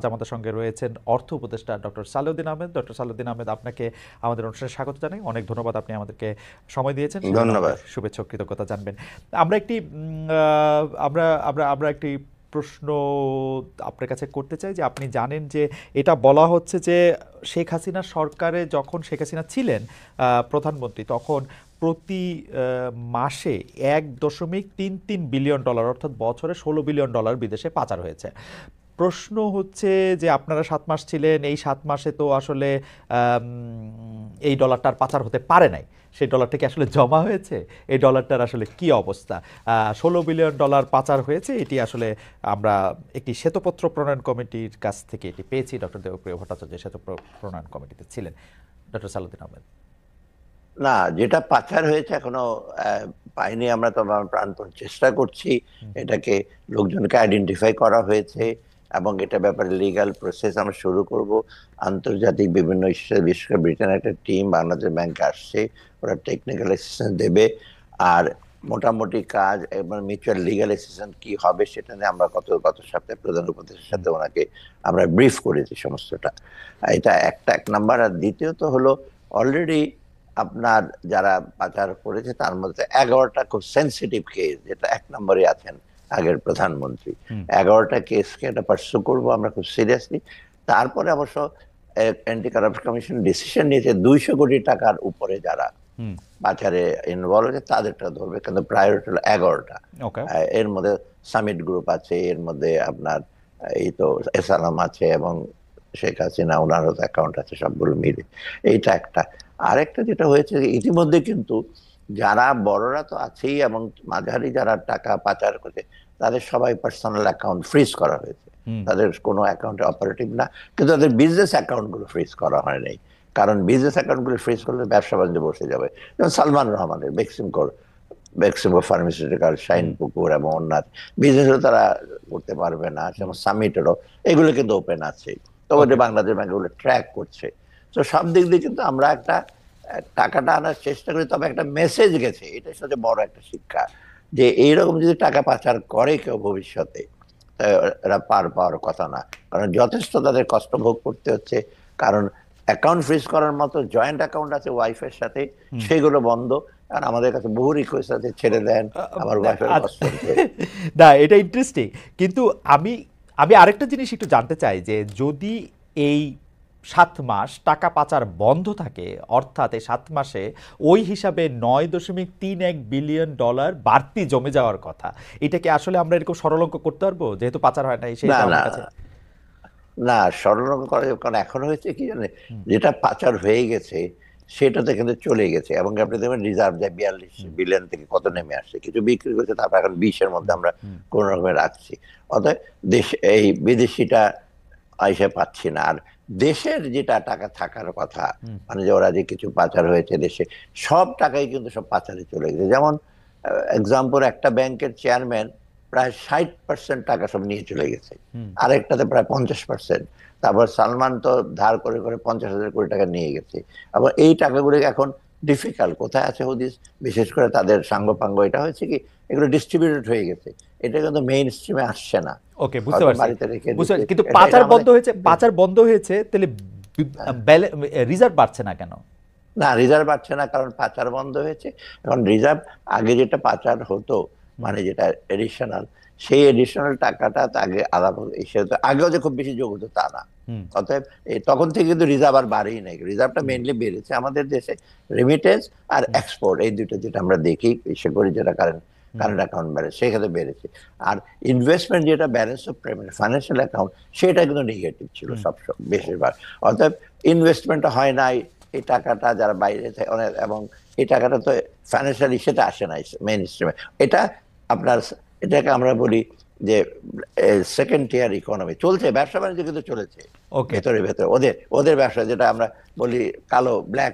মুহূর্তে আমাদের সঙ্গে রয়েছেন অর্থ উপদেষ্টা ডক্টর সালেউদ্দিন আহমেদ। ডক্টর সালেউদ্দিন আহমেদ, আপনাকে আমাদের অনুষ্ঠানে স্বাগত জানাই। অনেক ধন্যবাদ, আপনি আমাদেরকে সময় দিয়েছেন, সেজন্য আমাদের ধন্যবাদ। শুভেচ্ছা ও কৃতজ্ঞতা জানবেন। আমরা একটি আমরা আমরা আমরা একটি প্রশ্ন আপনার কাছে করতে চাই যে আপনি জানেন যে এটা বলা হচ্ছে যে শেখ হাসিনা সরকারে যখন শেখ হাসিনা ছিলেন প্রধানমন্ত্রী, তখন প্রতি মাসে 1.33 বিলিয়ন ডলার অর্থাৎ বছরে 16 বিলিয়ন ডলার বিদেশে পাচার হয়েছে। প্রশ্ন হচ্ছে যে আপনারা 7 মাস ছিলেন, এই 7 মাসে তো আসলে এই ডলারটার পাচার হতে পারে নাই, সেই ডলারটা কি আসলে জমা হয়েছে? এই ডলারটার আসলে কি অবস্থা? 16 বিলিয়ন ডলার পাচার হয়েছে, এটি আসলে আমরা একটি শ্বেতপত্র প্রণয়ন কমিটির কাছ থেকে এটি পেয়েছি। ডক্টর দেবপ্রিয় ভট্টাচার্য শ্বেতপত্র প্রণয়ন কমিটিতে ছিলেন। ডক্টর সালেউদ্দিন আহমেদ। না, যেটা পাচার হয়েছে এখনো পাইনি আমরা, তো আমরা প্রাণপণ চেষ্টা করছি। এটাকে লোকজনকে আইডেন্টিফাই করা হয়েছে এবং এটা ব্যাপারে লিগ্যাল প্রসেস আমরা শুরু করব। আন্তর্জাতিক বিভিন্ন ইস্যু, বিশেষ করে ব্রিটেনের একটা টিম বাংলাদেশ ব্যাংকে আসছে, ওরা টেকনিক্যাল অ্যাসিস্ট্যান্স দেবে। আর মোটামুটি কাজ এবং মিউচুয়াল লিগ্যাল অ্যাসিস্ট্যান্স কি হবে সেটা নিয়ে আমরা গত সপ্তাহে প্রধান উপদেষ্টার সাথে ওনাকে আমরা ব্রিফ করেছি সমস্তটা। এটা এক নাম্বার। আর দ্বিতীয়ত হলো, অলরেডি আপনার যারা পাচার করেছে তার মধ্যে 11টা খুব সেন্সিটিভ কেস, যেটা 1 নম্বরে আছেন আগের প্রধানমন্ত্রী। 11টা কেসকে এটা পার্সু করবো আমরা খুব সিরিয়াসলি। তারপরে অবশ্য অ্যান্টি কারাপশন কমিশন ডিসিশন নিয়েছে 200 কোটি টাকার উপরে যারা পাচারে ইনভলভ হয়েছে তাদেরটা ধরবে, কিন্তু প্রায়োরিটি হলো 11টা। এর মধ্যে সামিট গ্রুপ আছে, এর মধ্যে আপনার এই তো এসালাম আছে এবং শেখ হাসিনা ওনারও অ্যাকাউন্ট আছে, সবগুলো মিলে এইটা একটা। আরেকটা যেটা হয়েছে ইতিমধ্যে কিন্তু যারা বড়রা তো আছেই এবং মাঝারি যারা টাকা পাচার করে তাদের সবাই পার্সোনাল অ্যাকাউন্ট ফ্রিজ করা হয়েছে, তাদের কোনো অ্যাকাউন্টে অপারেটিভ না, কিন্তু তাদের বিজনেস অ্যাকাউন্ট গুলো ফ্রিজ করা হয় নাই। কারণ বিজনেস অ্যাকাউন্ট গুলো ফ্রিজ করলে ব্যবসা বাণিজ্য বসে যাবে। যেমন সালমান রহমানের বেক্সিমকো ফার্মাসিউটিক্যাল, শাইন পুকুর এবং অন্যান্য বিজনেসও তারা করতে পারবে না, যেমন সামিটেরও এগুলো কিন্তু ওপেন আছে। তো ওটা বাংলাদেশ ব্যাংক ওগুলো ট্র্যাক করছে। তো সব দিক দিয়ে কিন্তু আমরা একটা টাকাটা আনার চেষ্টা করি, তবে একটা মেসেজ গেছে, এটার সাথে বড় একটা শিক্ষা, যে এইরকম যদি টাকা পাচার করে কেউ ভবিষ্যতে, এরা পার পাওয়ার কথা না। কারণ যথেষ্ট তাদের কষ্ট ভোগ করতে হচ্ছে। কারণ অ্যাকাউন্ট ফ্রিজ করার মতো জয়েন্ট অ্যাকাউন্ট আছে ওয়াইফের সাথে, সেগুলো বন্ধ। আর আমাদের কাছে বহু রিকোয়েস্ট আছে, ছেড়ে দেন, আমার ওয়াইফের কষ্ট হচ্ছে। না, এটা ইন্টারেস্টিং, কিন্তু আমি আমি আরেকটা জিনিস একটু জানতে চাই যে যদি এই 7 মাস টাকা পাচার বন্ধ থাকে, অর্থাৎ এই 7 মাসে ওই হিসাবে 9.31 বিলিয়ন ডলার বাড়তি জমে যাওয়ার কথা, এটাকে আসলে আমরা এরকম সরলঙ্ক করতে পারবো যেহেতু পাচার হয় না? না না না, সরলঙ্ক করা যাবে। কারণ এখন হয়েছে কি জানে, যেটা পাচার হয়ে গেছে সেটাতে কিন্তু চলে গেছে, এবং আপনি দেখবেন রিজার্ভ যায় 42 বিলিয়ন থেকে কত নেমে আসছে। কিছু বিক্রি করছে, তারপর এখন 20-এর মধ্যে আমরা কোন রকমে রাখছি। অতএব দেশ এই বিদেশিটা আইসে পাচ্ছি না। আর দেশের যেটা টাকা থাকার কথা, মানে যে ওরা যে কিছু পাচার হয়েছে দেশে, সব টাকাই কিন্তু সব পাচারে চলে গেছে। যেমন এক্সাম্পল, একটা ব্যাংকের চেয়ারম্যান প্রায় 60% টাকা সব নিয়ে চলে গেছে, আরেকটাতে প্রায় 50%। তারপর সালমান তো ধার করে করে 50,000 কোটি টাকা নিয়ে গেছে। আবার এই টাকাগুলো এখন ডিফিকাল্ট কোথায় আছে হদিস, বিশেষ করে তাদের সাঙ্গপাঙ্গ। এটা হয়েছে কি, এগুলো ডিস্ট্রিবিউটেড হয়ে গেছে, এটা কিন্তু মেইন স্ট্রিমে আসছে না। ওকে, বুঝতে পারছি, কিন্তু পাচার বন্ধ হয়েছে, তাহলে রিজার্ভ বাড়ছে না কেন? না, রিজার্ভ বাড়ছে না কারণ পাচার বন্ধ হয়েছে। এখন রিজার্ভ, আগে যেটা পাচার হতো, মানে যেটা এডিশনাল, সেই এডিশনাল টাকাটা আগে আলাদা, আগেও যে খুব বেশি যোগ হতো তা না। অতএব তখন থেকে কিন্তু রিজার্ভ আর বাড়েই নাই, রিজার্ভটা মেইনলি বেড়েছে আমাদের দেশে রেমিটেন্স আর এক্সপোর্ট, এই দুটো যেটা আমরা দেখি, বিশেষ করে যেটা কারেন্ট অ্যাকাউন্ট ব্যালেন্স, সেখানে বেড়েছে। আর ইনভেস্টমেন্ট যেটা balance of payment financial account, সেটা কিন্তু নেগেটিভ ছিল সব বেশিরভাগ। অতএব ইনভেস্টমেন্টটা হয় নাই, এই টাকাটা যারা বাইরে থাকে অনেক, এবং এই টাকাটা তো ফাইন্যান্সিয়াল ইস্যুতে আসে না মেইন স্ট্রিমে। এটা আপনার, এটাকে আমরা বলি যে সেকেন্ড টিয়ার ইকোনমি চলছে, ব্যবসা বাণিজ্য কিন্তু চলেছে ভেতরে ভেতরে, ওদের ব্যবসা যেটা আমরা বলি কালো ব্ল্যাক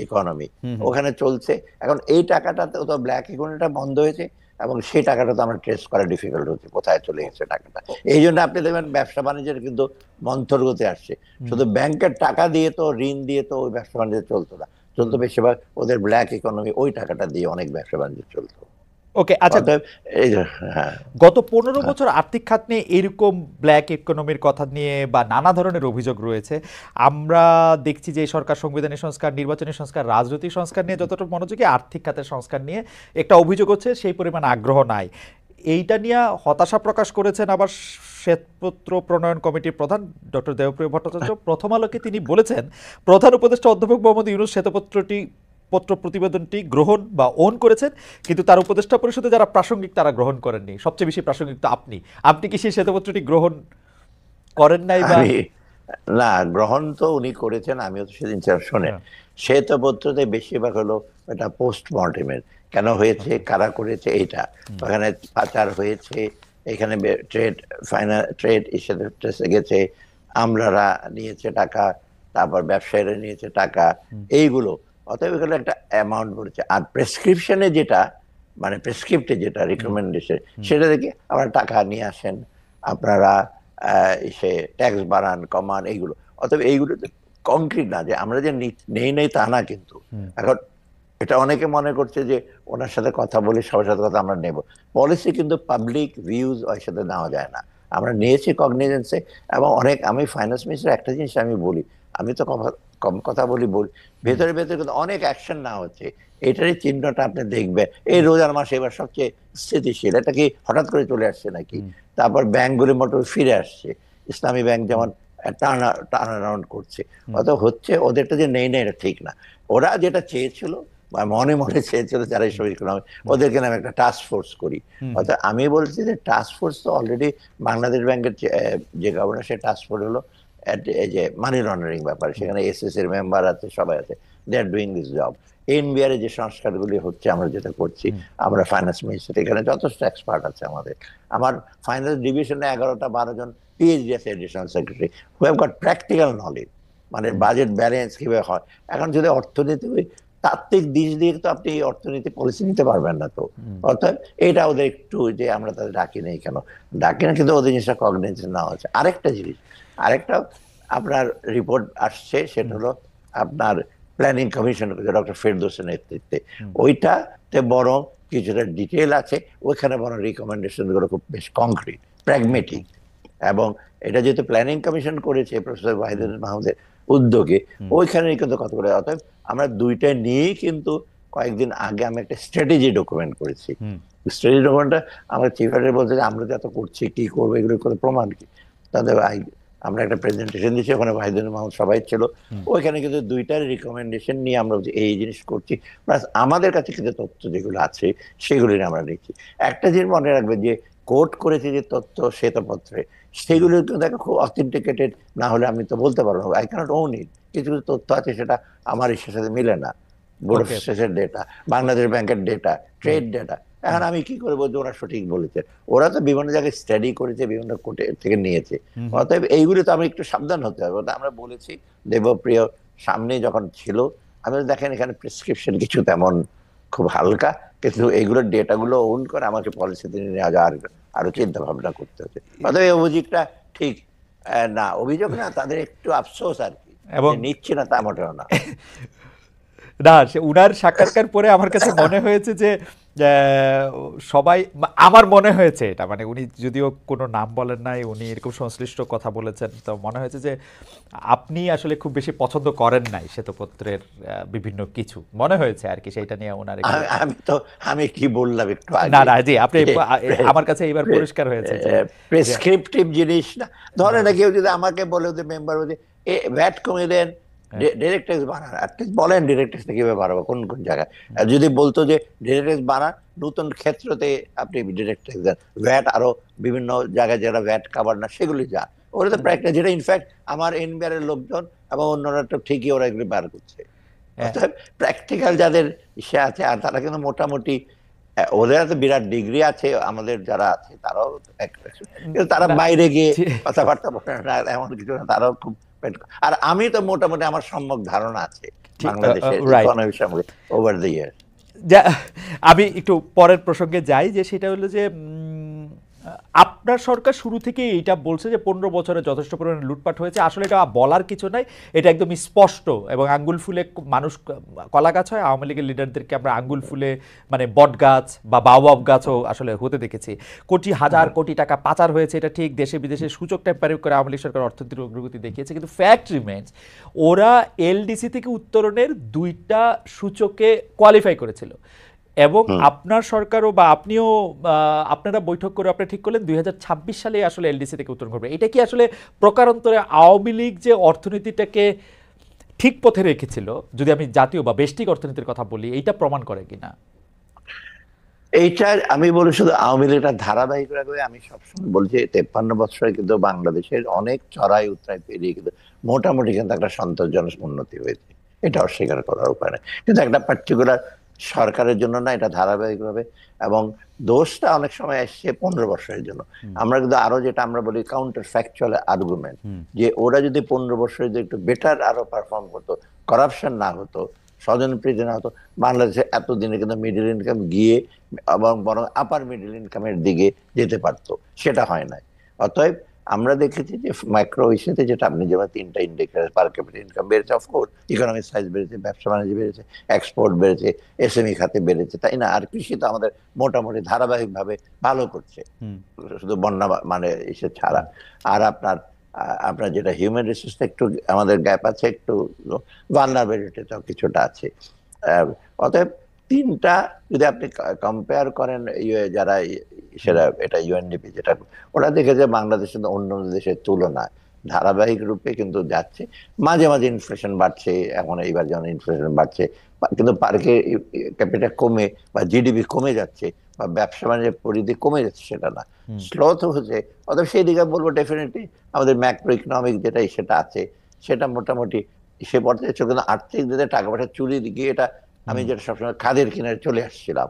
ইকোনমি, ওখানে চলছে। এখন এই টাকাটা তো ব্ল্যাক ইকোনমিটা বন্ধ হয়েছে, এবং সেই টাকাটা তো আমরা ট্রেস করা ডিফিকাল্ট হচ্ছে কোথায় চলে গেছে টাকাটা। এই জন্য আপনি দেখবেন ব্যবসা বাণিজ্যের কিন্তু মন্থর গতি আসছে। শুধু ব্যাংকের টাকা দিয়ে তো, ঋণ দিয়ে তো ওই ব্যবসা বাণিজ্য চলতো না, চলতো বেশিরভাগ ওদের ব্ল্যাক ইকোনমি, ওই টাকাটা দিয়ে অনেক ব্যবসা বাণিজ্য চলতো। ওকে, আচ্ছা। অতএব এই যে, হ্যাঁ গত 15 বছর আর্থিক খাত নিয়ে এরকম ব্ল্যাক ইকোনমির কথা নিয়ে বা নানা ধরনের অভিযোগ রয়েছে। আমরা দেখছি যে এই সরকার সংবিধানের সংস্কার, নির্বাচনী সংস্কার, রাজনৈতিক সংস্কার নিয়ে যতটা মনোযোগী, আর্থিক খাতের সংস্কার নিয়ে একটা অভিযোগ হচ্ছে সেই পরিমাণ আগ্রহ নাই। এইটা নিয়ে হতাশা প্রকাশ করেছেন আবার শ্বেতপত্র প্রণয়ন কমিটির প্রধান ডক্টর দেবপ্রিয় ভট্টাচার্য। প্রথম আলোকে তিনি বলেছেন, প্রধান উপদেষ্টা অধ্যাপক মোহাম্মদ ইউনূস পত্র প্রতিবেদনটি গ্রহণ বা ওন করেছেন, কিন্তু তার উপদেষ্টা পরিষদে যারা প্রাসঙ্গিক তারা গ্রহণ করেননি। সবচেয়ে বেশি প্রাসঙ্গিক তো আপনি। আপনি কি সেই শ্বেতপত্রটি গ্রহণ করেন নাই বা? আমি না, গ্রহণ তো উনি করেছেন, আমিও তো সেদিন ছিলাম। শোনেন, হ্যাঁ, শ্বেতপত্রতে বেশিরভাগ হলো এটা পোস্টমর্টেমের, কেন হয়েছে, ওকে। কারা করেছে, এইটা ওখানে পাচার হয়েছে, এখানে ট্রেড ট্রেড ইসে গেছে, আমলারা নিয়েছে টাকা, তারপর ব্যবসায়ীরা নিয়েছে টাকা, এইগুলো। অতএব এগুলো একটা অ্যামাউন্ট বলেছে। আর প্রেসক্রিপশনে যেটা, মানে প্রেসক্রিপ্টে যেটা রিকমেন্ডেশন, সেটা দেখি আপনারা টাকা নিয়ে আসেন, আপনারা সে ট্যাক্স বাড়ান কমান, এইগুলো। অতএব এইগুলো কংক্রিট না যে আমরা যে নেই নেই তা না, কিন্তু এখন এটা অনেকে মনে করছে যে ওনার সাথে কথা বলি, সবার সাথে কথা আমরা নেব। পলিসি কিন্তু পাবলিক ভিউজ ওর সাথে নেওয়া যায় না। আমরা নিয়েছি কগনিজেন্সে, এবং অনেক, আমি ফাইন্যান্স মিনিস্টার একটা জিনিস আমি বলি, আমি তো কম কথা বলি, ভেতরে ভেতরে কিন্তু অনেক অ্যাকশন না হচ্ছে। এটারই চিহ্নটা আপনি দেখবেন, এই রোজার মাসে এবার সবচেয়ে স্থিতিশীল। এটা কি হঠাৎ করে চলে আসছে নাকি? তারপর ব্যাংকগুলি মোটর ফিরে আসছে, ইসলামী ব্যাংক যেমন টার্ন অ্যারাউন্ড করছে। অত হচ্ছে, ওদেরটা যে নেই না এটা ঠিক না। ওরা যেটা চেয়েছিল বা মনে মনে চেয়েছিল যারা শহীদ ইকোনমি, ওদেরকে নামে একটা টাস্ক ফোর্স করি। অর্থাৎ আমি বলছি যে টাস্ক ফোর্স তো অলরেডি বাংলাদেশ ব্যাংকের যে গভর্নর, সে টাস্ক ফোর্স হলো এই যে মানি লন্ডারিং ব্যাপারে, সেখানে এসএস এর মেম্বার আছে, সবাই আছে, they are doing this job. NBR এর যে সংস্কারগুলি হচ্ছে, আমরা যেটা করছি, আমরা ফাইন্যান্স মিনিস্টার, এখানে যথেষ্ট এক্সপার্ট আছে আমাদের। আমার ফাইন্যান্স ডিভিশনে 11-12 জন পিএইচডি আছে, additional secretary, who have got practical knowledge, মানে বাজেট ব্যালেন্স কিভাবে হয়। এখন যদি অর্থনীতি তাত্ত্বিক দিক দিয়ে, তো আপনি অর্থনীতি পলিসি নিতে পারবেন না। তো অর্থাৎ এটা ওদের একটু, যে আমরা তাদের ডাকি নেই কেন, ডাকি না, কিন্তু ওদের জিনিসটা কগনিজেন্স নেওয়া হচ্ছে। আরেকটা জিনিস, আরেকটা আপনার রিপোর্ট আসছে, সেটা হলো আপনার প্ল্যানিং কমিশন ডক্টর ফেরদৌসের নেতৃত্বে, ওইটাতে বরং কিছুটা ডিটেল আছে, ওইখানে বরং রিকমেন্ডেশন গুলো খুব বেশ কংক্রিট, প্র্যাগমেটিক। এবং এটা যেহেতু প্ল্যানিং কমিশন করেছে প্রফেসর ওয়াহিদুল মাহমুদের উদ্যোগে, ওইখানে কিন্তু কত করে। অতএব আমরা দুইটা নিয়েই কিন্তু কয়েকদিন আগে আমি একটা স্ট্র্যাটেজি ডকুমেন্ট করেছি। স্ট্র্যাটেজি ডকুমেন্টটা আমার চিফ এডিটর বলছে যে আমরা যত করছি, কি করবো, এগুলো করে প্রমাণ কি। তাদের আমরা একটা প্রেজেন্টেশন দিচ্ছি, ওখানে ওয়াহিদুল মাহমুদ সবাই ছিল, ওইখানে কিন্তু দুইটার রিকমেন্ডেশন নিয়ে আমরা এই জিনিস করছি, প্লাস আমাদের কাছে কিছু তথ্য যেগুলো আছে সেগুলি নিয়ে আমরা লিখছি। একটা জিনিস মনে রাখবেন, যে কোট করেছে যে তথ্য শ্বেতপত্রে, সেগুলো কিন্তু দেখো খুব অথেন্টিকেটেড না হলে আমি তো বলতে পারবো না, আই ক্যানট ওন ইট। কিছু কিছু তথ্য আছে সেটা আমার ইসের সাথে মিলে না, বোর্ড অফ স্টেটের ডেটা, বাংলাদেশ ব্যাংকের ডেটা, ট্রেড ডেটা। এখন আমি কি করে বলছি ওরা সঠিক বলেছে? ওরা তো বিভিন্ন জায়গায় স্টাডি করেছে, বিভিন্ন কোর্টে থেকে নিয়েছে। অতএব এইগুলি তো আমি একটু সাবধান হতে হবে। আমরা বলেছি, দেবপ্রিয় সামনে যখন ছিল, আমি দেখেন এখানে প্রেসক্রিপশন কিছু তেমন খুব হালকা, কিন্তু এইগুলো ডেটাগুলো ওন করে আমাকে পলিসিতে নিয়ে যাওয়ার আরো চিন্তা ভাবনা করতে হচ্ছে। অতএব এই অভিযোগটা ঠিক না, অভিযোগ না, তাদের একটু আফসোস আর কি, এবং নিচ্ছে না তা মোটেও না। না, সে উনার সাক্ষাৎকার পরে আমার কাছে মনে হয়েছে যে সবাই, আমার মনে হয়েছে এটা, মানে উনি যদিও কোনো নাম বলেন নাই, উনি এরকম সংশ্লিষ্ট কথা বলেছেন, তো মনে হয়েছে যে আপনি আসলে খুব বেশি পছন্দ করেন নাই শ্বেতপত্রের বিভিন্ন কিছু, মনে হয়েছে আর কি, সেইটা নিয়ে ওনার আমি কি বললাম একটু না আগে, না জি, আপনি আমার কাছে এইবার পরিষ্কার হয়েছে যে প্রেসক্রিপটিভ জিনিস না। ধরে না কেউ যদি আমাকে বলে, মেম্বার বলে ভ্যাট কমিয়ে দেন, ডিরেক্ট ট্যাক্স বাড়ান, অ্যাটলিস্ট বলেন ডিরেক্ট ট্যাক্স কিভাবে বাড়াবো, কোন কোন জায়গায়। যদি বলতো যে ডিরেক্ট ট্যাক্স বাড়ান, নতুন ক্ষেত্রতে আপনি ডিরেক্ট ট্যাক্স দেন, ভ্যাট আরো বিভিন্ন জায়গায় যারা ভ্যাট কাভার না সেগুলি যান, ওরা তো প্র্যাকটিস, যেটা ইনফ্যাক্ট আমার এনবিআর এর লোকজন এবং অন্যরা তো ঠিকই ওরা এগুলি বার করছে। অর্থাৎ প্র্যাকটিক্যাল যাদের ইসে আছে, আর তারা কিন্তু মোটামুটি, ওদের তো বিরাট ডিগ্রি আছে, আমাদের যারা আছে তারাও, কিন্তু তারা বাইরে গিয়ে কথাবার্তা বলে না, এমন কিছু না, তারাও খুব। আর আমি তো মোটামুটি আমার সম্যক ধারণা আছে বাংলাদেশের ইকোনমির সঙ্গে ওভার দ্য ইয়ার। আমি একটু পরের প্রসঙ্গে যাই, যে সেটা হলো যে আপনার সরকার শুরু থেকেই এটা বলছে যে 15 বছরে যথেষ্ট পরিমাণে লুটপাট হয়েছে। আসলে এটা বলার কিছু নাই, এটা একদম স্পষ্ট এবং আঙ্গুল ফুলে মানুষ কলা গাছ হয়। আওয়ামী লীগের লিডারদেরকে আমরা আঙ্গুল ফুলে মানে বট গাছ বা বাওয়াব গাছও আসলে হতে দেখেছি। হাজার কোটি টাকা পাচার হয়েছে, এটা ঠিক। দেশে বিদেশে সূচক টেম্পারিং করে আওয়ামী লীগ সরকার অর্থনৈতিক অগ্রগতি দেখিয়েছে, কিন্তু ফ্যাক্ট রিমেন্স ওরা এলডিসি থেকে উত্তরণের 2টা সূচকে কোয়ালিফাই করেছিল। এবং আপনার সরকারও বা আপনিও আপনারা বৈঠক করে আপনারা ঠিক করলেন 2026 সালে আসলে এলডিসি থেকে উত্তরণ করবে। এটা কি আসলে প্রকারান্তরে আওয়ামী লীগ যে অর্থনীতিটাকে ঠিক পথে রেখেছিল, যদি আমি জাতীয় বা বেষ্টিক অর্থনীতির কথা বলি, এইটা প্রমাণ করে কিনা? এইটা আমি বলি শুধু আওয়ামী লীগটা ধারাবাহিক রাখবে। আমি সবসময় বলছি 53 বছরে কিন্তু বাংলাদেশের অনেক চড়াই উতরাই পেরিয়ে কিন্তু মোটামুটি কিন্তু একটা সন্তোষজনক উন্নতি হয়েছে, এটা অস্বীকার করার উপায় নেই। কিন্তু একটা পার্টিকুলার সরকারের জন্য না, এটা ধারাবাহিক ভাবে। এবং দোষটা অনেক সময় আসছে 15 বছরের জন্য। আমরা কিন্তু আরো যেটা আমরা বলি কাউন্টার ফ্যাকচুয়াল আর্গুমেন্ট, যে ওরা যদি 15 বছরে যদি একটু বেটার আরো পারফর্ম করতো, করাপশন না হতো, স্বজনপ্রীতি না হতো, বাংলাদেশে এতদিনে কিন্তু মিডল ইনকাম গিয়ে এবং বরং আপার মিডল ইনকামের দিকে যেতে পারতো, সেটা হয় নাই। অতএব আমরা দেখেছি যে মাইক্রো ইস্যুতে যেটা আপনি যেমন 3টা ইন্ডিকেটর, পার ক্যাপিটাল ইনকাম বেড়েছে, অফকোর্স ইকোনমিক সাইজ বেড়েছে, ব্যবসা বাণিজ্য বেড়েছে, এক্সপোর্ট বেড়েছে, এসএমই খাতে বেড়েছে, তাই না? আর কৃষি তো আমাদের মোটামুটি ধারাবাহিক ভাবে ভালো করছে, শুধু বন্যা মানে ইসে ছাড়া। আর আপনার আপনার যেটা হিউম্যান রিসোর্সটা একটু আমাদের গ্যাপ আছে, একটু ভালনারেবিলিটিটাও কিছুটা আছে। অতএব 3টা যদি আপনি কম্পেয়ার করেন, যারা সেটা এটা ইউএনডিপি যেটা, ওরা দেখে যে বাংলাদেশের অন্য দেশের তুলনায় ধারাবাহিক রূপে কিন্তু যাচ্ছে। মাঝে মাঝে ইনফ্লেশন বাড়ছে, এখন এইবার যেমন ইনফ্লেশন বাড়ছে, কিন্তু পার্কে ক্যাপিটা কমে বা জিডিপি কমে যাচ্ছে বা ব্যবসা বাণিজ্যের পরিধি কমে যাচ্ছে সেটা না, স্লো তো হচ্ছে। অতএব সেই দিকে বলবো ডেফিনেটলি আমাদের ম্যাক্রো ইকোনমিক যেটাই সেটা আছে, সেটা মোটামুটি সে পর্যায়ে চলে। কিন্তু আর্থিক দিকে টাকা পয়সা চুরি দিকে এটা আমি যেটা সবসময় খাদের কিনারে চলে আসছিলাম,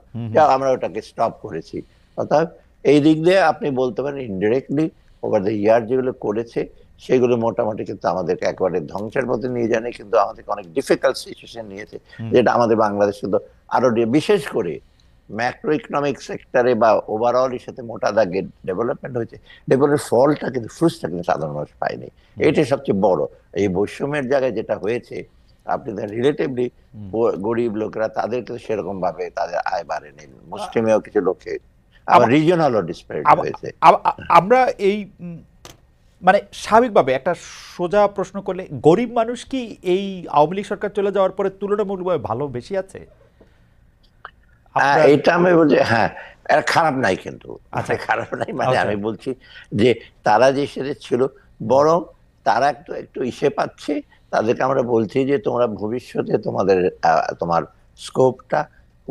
আমরা ওটাকে স্টপ করেছি। অর্থাৎ এই দিক দিয়ে আপনি বলতে পারেন ইনডিরেক্টলি ওভার দ্য ইয়ার যেগুলো করেছে সেগুলো মোটামুটি কিন্তু আমাদেরকে একেবারে ধ্বংসের পথে নিয়ে যায়নি, কিন্তু আমাদেরকে অনেক ডিফিকাল্ট সিচুয়েশন নিয়েছে, যেটা আমাদের বাংলাদেশ কিন্তু আরো বিশেষ করে ম্যাক্রো ইকোনমিক সেক্টরে বা ওভারঅল এর সাথে মোটা দাগে ডেভেলপমেন্ট হয়েছে। ডেভেলপের ফলটা কিন্তু ফ্রুটসটা কিন্তু সাধারণ মানুষ পায়নি, এটাই সবচেয়ে বড়। এই বৈষম্যের জায়গায় যেটা হয়েছে, আপনি রিলেটিভলি গরিব লোকেরা তাদের কিন্তু সেরকম ভাবে তাদের আয় বাড়েনি, মুসলিমেও কিছু লোকে, আবার রিজিওনালও ডিসপ্যারিটি হয়েছে। আমরা এই মানে স্বাভাবিকভাবে একটা সোজা প্রশ্ন করলে, গরিব মানুষ কি এই আওয়ামী লীগ সরকার চলে যাওয়ার পরে তুলনামূলকভাবে ভালো বেশি আছে? এটা আমি বলছি হ্যাঁ, খারাপ নাই, কিন্তু খারাপ নাই মানে আমি বলছি যে তারা যে সেটা ছিল, বরং তারা একটু একটু ইসে পাচ্ছে। তাদেরকে আমরা বলছি যে তোমরা ভবিষ্যতে তোমার স্কোপটা,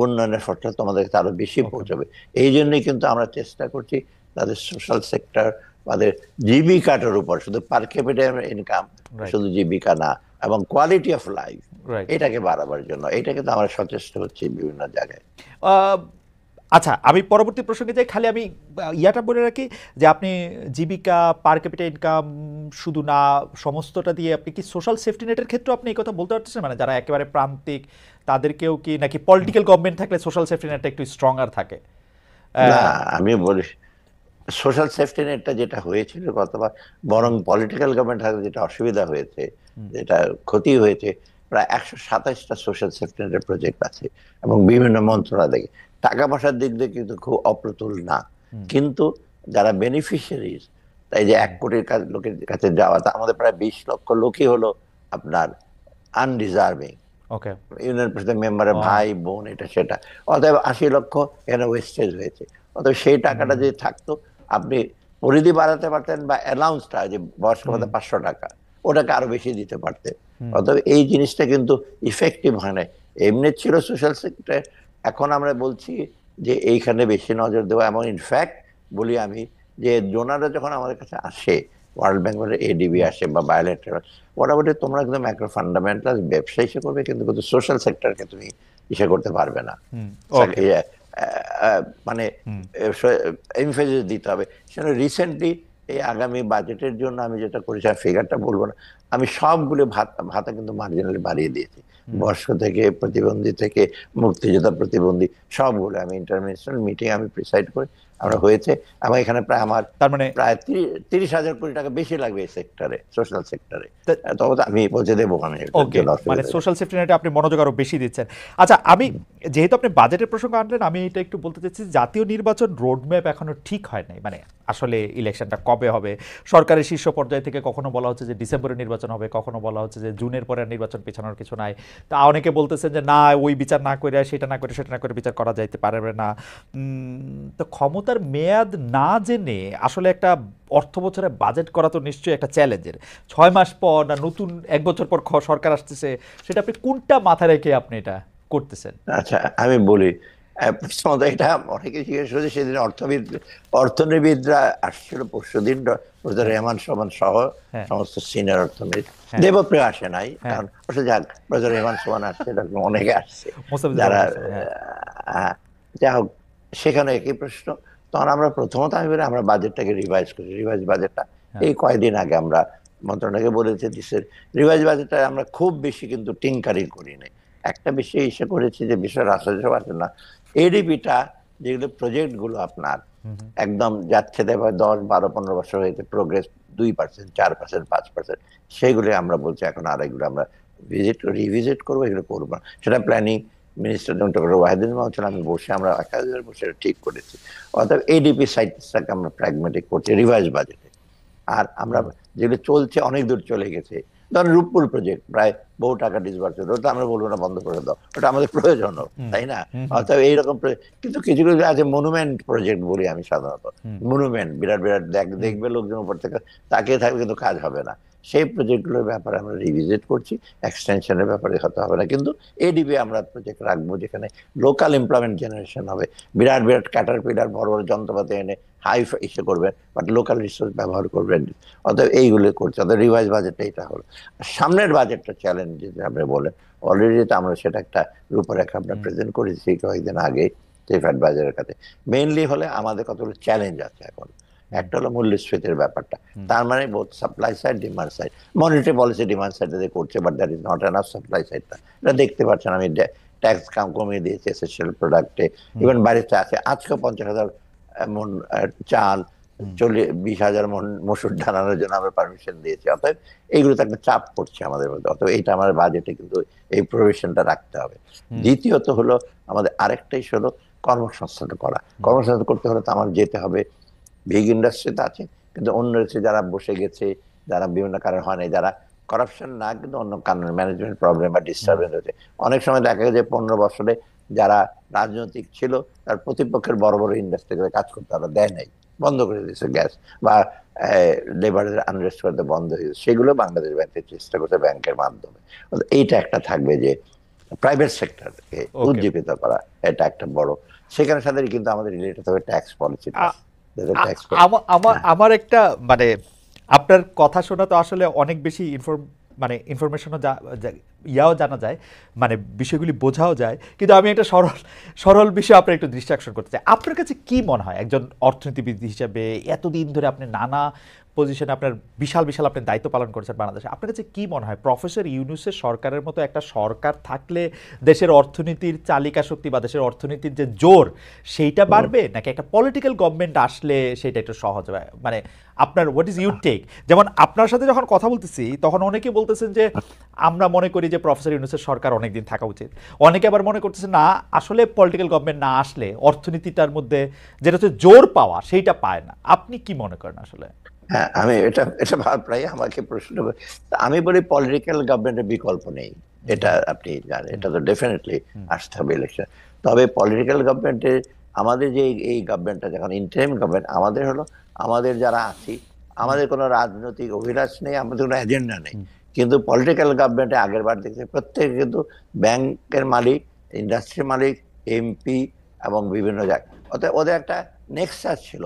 উন্নয়নের ফলটা তোমাদের আরো বেশি পৌঁছবে। এই জন্যই কিন্তু আমরা চেষ্টা করছি তাদের সোশ্যাল সেক্টর, তাদের জীবিকাটার উপর, শুধু পার ক্যাপিটাল ইনকাম, শুধু জীবিকা না, এবং কোয়ালিটি অফ লাইফ, এটাকে বাড়াবার জন্য। এটা কিন্তু আমরা সচেষ্ট হচ্ছি বিভিন্ন জায়গায়। আচ্ছা, আমি পরবর্তী প্রসঙ্গে যাই। খালি আমি ইয়াটা বলে রাখি যে আপনি জীবিকা, পার ক্যাপিটা ইনকাম শুধু না, সমস্তটা দিয়ে আপনি কি সোশ্যাল সেফটি নেটের ক্ষেত্রে আপনি এই কথা বলতে পারতেছেন? মানে যারা একেবারে প্রান্তিক তাদেরকেও কি, নাকি পলিটিক্যাল গভর্নমেন্ট থাকলে সোশ্যাল সেফটি নেটটা একটু স্ট্রঙ্গার থাকে? না, আমি বলি সোশ্যাল সেফটি নেটটা যেটা হয়েছিল গতবার, বরং পলিটিক্যাল গভর্নমেন্ট থাকলে যেটা অসুবিধা হয়েছে, যেটা ক্ষতি হয়েছে, প্রায় 127টা সোশ্যাল সেফটি নেটের প্রজেক্ট আছে এবং বিভিন্ন মন্ত্রণালয়। টাকা পয়সার দিক দিয়ে কিন্তু খুব অপ্রতুল না, কিন্তু যারা বেনিফিশিয়ারিজ, তাই যে 1 কোটি লোকের কাছে যাওয়া, তা আমাদের প্রায় 20 লক্ষ লোকই হলো আপনার আনডিজার্ভিং ইউনিয়ন পরিষদের মেম্বারের ভাই বোন, এটা সেটা। অতএব 80 লক্ষ এখানে ওয়েস্টেজ হয়েছে। অতএব সেই টাকাটা যদি থাকতো, আপনি পরিধি বাড়াতে পারতেন, বা অ্যালাউন্সটা যে বয়স্ক ভাতা 500 টাকা, ওটাকে আরো বেশি দিতে পারতেন। অতএব এই জিনিসটা কিন্তু ইফেক্টিভ হয় না। এমনি ছিল সোশ্যাল সেক্টর, এখন আমরা বলছি যে এইখানে বেশি নজর দেওয়া। এবং ইনফ্যাক্ট বলি আমি যে ডোনাররা যখন আমাদের কাছে আসে, ওয়ার্ল্ড ব্যাংকের এডিবি আসে বা বায়োলেটারাল, মোটামুটি তোমরা একদম ম্যাক্রো ফান্ডামেন্টাল ব্যবসা হিসেবে করবে, কিন্তু সোশ্যাল সেক্টরকে তুমি ইসে করতে পারবে না, মানে এমফেসিস দিতে হবে। সেটা রিসেন্টলি এই আগামী বাজেটের জন্য আমি যেটা করেছি, ফিগারটা বলবো না, আমি সবগুলো ভাতা কিন্তু মার্জিনালি বাড়িয়ে দিয়েছি। বয়স্ক থেকে, প্রতিবন্ধী থেকে, মুক্তিযোদ্ধা, প্রতিবন্ধী, সবগুলো আমি ইন্টারন্যাশনাল মিটিং আমি প্রিসাইড করে আমরা হয়েছে, এবং এখানে প্রায় আমার তার মানে প্রায় 30,000 কোটি টাকা বেশি লাগবে এই সেক্টরে, সোশ্যাল সেক্টরে। তা- তবে তো আমি পৌঁছে দেবো, আমি এটার ওকে, জন্য মানে অসুবিধা নেই। সোশ্যাল সেফটি নেটে আপনি মনোযোগ আরো বেশি দিচ্ছেন। আচ্ছা, আমি যেহেতু আপনি বাজেটের প্রসঙ্গ আনলেন, আমি এটা একটু বলতে চাচ্ছি, জাতীয় নির্বাচন রোডম্যাপ এখনো ঠিক হয় নাই, মানে আসলে ইলেকশনটা কবে হবে। সরকারের শীর্ষ পর্যায় থেকে কখনো বলা হচ্ছে যে ডিসেম্বরে নির্বাচন হবে, কখনো বলা হচ্ছে যে জুনের পরে আর নির্বাচন পেছানোর কিছু নাই। তা অনেকে বলতেছেন যে না, ওই বিচার না করে, সেটা না করে, সেটা না করে বিচার করা যাইতে পারবে না। তো ক্ষমতার মেয়াদ না জেনে আসলে একটা অর্থ বছরে বাজেট করা তো নিশ্চয়ই একটা চ্যালেঞ্জের। 6 মাস পর না নতুন 1 বছর পর সরকার আসতেছে, সেটা আপনি কোনটা মাথায় রেখে আপনি এটা করতেছেন? আচ্ছা, আমি বলি, প্রথমত এটা অনেকে জিজ্ঞেস করেছে, সেদিন অর্থনীতিবিদরা আসছিল পরশুদিন, প্রফেসর হ্যাঁ, রেহমান সোমান সহ হ্যাঁ, সমস্ত সিনিয়র অর্থনীতি। হ্যাঁ, দেবপ্রিয় আসে নাই, হ্যাঁ, কারণ যাক, প্রফেসর রেহমান সোমান আসছে, এরকম অনেকে আসছে মোস্তাফিজুর যারা রহমান আসলে, হ্যাঁ, যা হোক, সেখানে একই প্রশ্ন। তখন আমরা প্রথমত আমি বলি আমরা বাজেটটাকে রিভাইজ করি, রিভাইজ বাজেটটা হ্যাঁ, এই কয়েকদিন আগে আমরা মন্ত্রণালয়কে বলেছি, দেশের রিভাইজ বাজেটটা আমরা খুব বেশি কিন্তু টিঙ্কারিং করিনি। একটা বিষয় এসে করেছি, যে বিষয় রাষ্ট্র আছে না, এডিপিটা, যেগুলো প্রজেক্ট গুলো আপনার হুম, হুম, একদম যাচ্ছে, দেখো 10, 12, 15 বছর হয়েছে, প্রোগ্রেস 2%, 4%, 5%, সেইগুলো আমরা বলছি এখন আর এগুলো আমরা রিভিজিট করবো, এগুলো করবো না। সেটা planning minister doctor Wahidul Mahmud, আমি বসে, আমরা একাধিকবার বসে এটা ঠিক করেছি। অর্থাৎ এডিপি সাইটটাকে আমরা প্র্যাগমেটিক করছি রিভাইজ বাজেটে। আর আমরা হুম, যেগুলো চলছে, অনেক দূর চলে গেছে, ধরেন রূপপুর প্রজেক্ট প্রায় বহু টাকা ডিসবার্স হলো, ওটা আমরা বলবো না বন্ধ করে দাও, ওটা আমাদের প্রয়োজন, হুম, তাই না? হুম, হুম, অর্থাৎ এইরকম কিন্তু কিছু কিছু আছে মনুমেন্ট প্রজেক্ট বলি আমি সাধারণত, হুম, মনুমেন্ট বিরাট বিরাট হুম, দেখবে লোকজন উপর থেকে তাকিয়ে থাকবে, কিন্তু কাজ হবে না। সেই প্রজেক্টগুলোর ব্যাপারে আমরা রিভিজিট করছি, এক্সটেনশনের ব্যাপারে হতে হবে না, কিন্তু এডিবি আমরা প্রজেক্ট রাখবো যেখানে লোকাল এমপ্লয়মেন্ট জেনারেশন হবে। বিরাট বিরাট ক্যাটারপিলার বড় বড় যন্ত্রপাতি এনে হাই ইসে করবেন, বাট লোকাল রিসোর্স ব্যবহার করবেন। অতএব এইগুলো করছে, অর্থাৎ রিভাইজ বাজেটটা এটা হলো। সামনের বাজেটটা চ্যালেঞ্জ, যেটা আপনি বলেন, অলরেডি তো আমরা সেটা একটা রূপরেখা আমরা হুম, প্রেজেন্ট করেছি কয়েকদিন আগে ফ্যাট বাজারের কাছে। মেইনলি হলে আমাদের কতগুলো চ্যালেঞ্জ আছে এখন। হুম, একটা হলো মূল্যস্ফীতির ব্যাপারটা, হুম, তার মানে both supply side, demand side. Monetary policy demand সাইডে করছে, but that is not enough supply সাইডটা। এটা দেখতে পাচ্ছেন, আমি ট্যাক্স কমিয়ে দিয়েছি এসেনশিয়াল প্রোডাক্টে, হুম, ইভেন বাড়িতে আছে আজকে 50,000 মন চাল, হুম, 20,000 মন মসুর ডালানোর জন্য আমরা পারমিশন দিয়েছি। অতএব এইগুলোতে একটা চাপ পড়ছে আমাদের মধ্যে, অতএব এইটা আমার বাজেটে কিন্তু এই প্রভিশনটা রাখতে হবে। হুম, দ্বিতীয়ত হলো আমাদের আরেকটা ইস্যু হলো কর্মসংস্থান করা। হুম, কর্মসংস্থান করতে হলে তো আমার যেতে হবে, বিগ ইন্ডাস্ট্রিতে আছে, কিন্তু অন্য হচ্ছে যারা বসে গেছে, যারা বিভিন্ন কারণে হয় না, যারা করাপশন না, কিন্তু অন্য কারণে ম্যানেজমেন্ট প্রবলেম বা হুম, ডিস্টারবেন্স হচ্ছে। অনেক সময় দেখা যায় যে 15 বছরে যারা রাজনৈতিক ছিল, তার প্রতিপক্ষের বড় বড় ইন্ডাস্ট্রিতে কাজ করতে তারা দেয় নাই, বন্ধ করে দিয়েছে গ্যাস, বা লেবারের আনরেস্ট করতে বন্ধ হয়েছে, সেগুলো বাংলাদেশ ব্যাংকের চেষ্টা করছে ব্যাংকের মাধ্যমে। এইটা একটা থাকবে, যে প্রাইভেট সেক্টরকে ওকে। উজ্জীবিত করা, এটা একটা বড়। সেখানে সাথে কিন্তু আমাদের রিলেটেড হবে ট্যাক্স পলিসিটা, ট্যাক্স। আমার আমার একটা মানে আপনার কথা শোনা তো আসলে অনেক বেশি মানে ইনফরমেশনও ইয়াও জানা যায়, মানে বিষয়গুলি বোঝাও যায়, কিন্তু আমি একটা সরল সরল বিষয় আপনার একটু দৃষ্টি আকর্ষণ করতে চাই। আপনার কাছে কি মনে হয় একজন অর্থনীতিবিদ হিসেবে, এতদিন ধরে আপনি নানা পজিশনে আপনার বিশাল বিশাল আপনি দায়িত্ব পালন করেছেন বাংলাদেশে, আপনার কাছে কি মনে হয় প্রফেসর ইউনূসের সরকারের মতো একটা সরকার থাকলে দেশের অর্থনীতির চালিকা শক্তি বা দেশের অর্থনীতির যে জোর সেইটা বাড়বে, নাকি একটা পলিটিক্যাল গভর্নমেন্ট আসলে সেটা একটু সহজ হবে? মানে আপনার হোয়াট ইজ ইউর টেক? যেমন আপনার সাথে যখন কথা বলতেছি তখন অনেকে বলতেছেন যে আমরা মনে করি যে প্রফেসর ইউনূসের সরকার অনেকদিন থাকা উচিত, অনেকে আবার মনে করতেছে না, আসলে পলিটিক্যাল গভর্নমেন্ট না আসলে অর্থনীতিটার মধ্যে যেটা হচ্ছে জোর পাওয়া সেইটা পায় না। আপনি কি মনে করেন আসলে? হ্যাঁ, আমি এটা এটা প্রায় আমাকে প্রশ্ন করে। তা আমি বলি পলিটিক্যাল গভর্নমেন্টের বিকল্প নেই, এটা আপনি জানেন, হুম, এটা তো ডেফিনেটলি হুম, আসতে হবে ইলেকশন। তবে পলিটিক্যাল গভর্নমেন্টের আমাদের যে এই গভর্নমেন্টটা যখন ইন্টারিম গভর্নমেন্ট, আমাদের হলো, আমাদের যারা আছি, হুম, আমাদের কোনো রাজনৈতিক অভিলাষ নেই, আমাদের কোনো এজেন্ডা নেই। হুম, কিন্তু পলিটিক্যাল গভর্নমেন্টে আগের বার দেখছি প্রত্যেকে কিন্তু ব্যাংকের মালিক, ইন্ডাস্ট্রির মালিক, এমপি এবং বিভিন্ন জায়গায়, অর্থাৎ ওদের একটা নেক্সাস ছিল।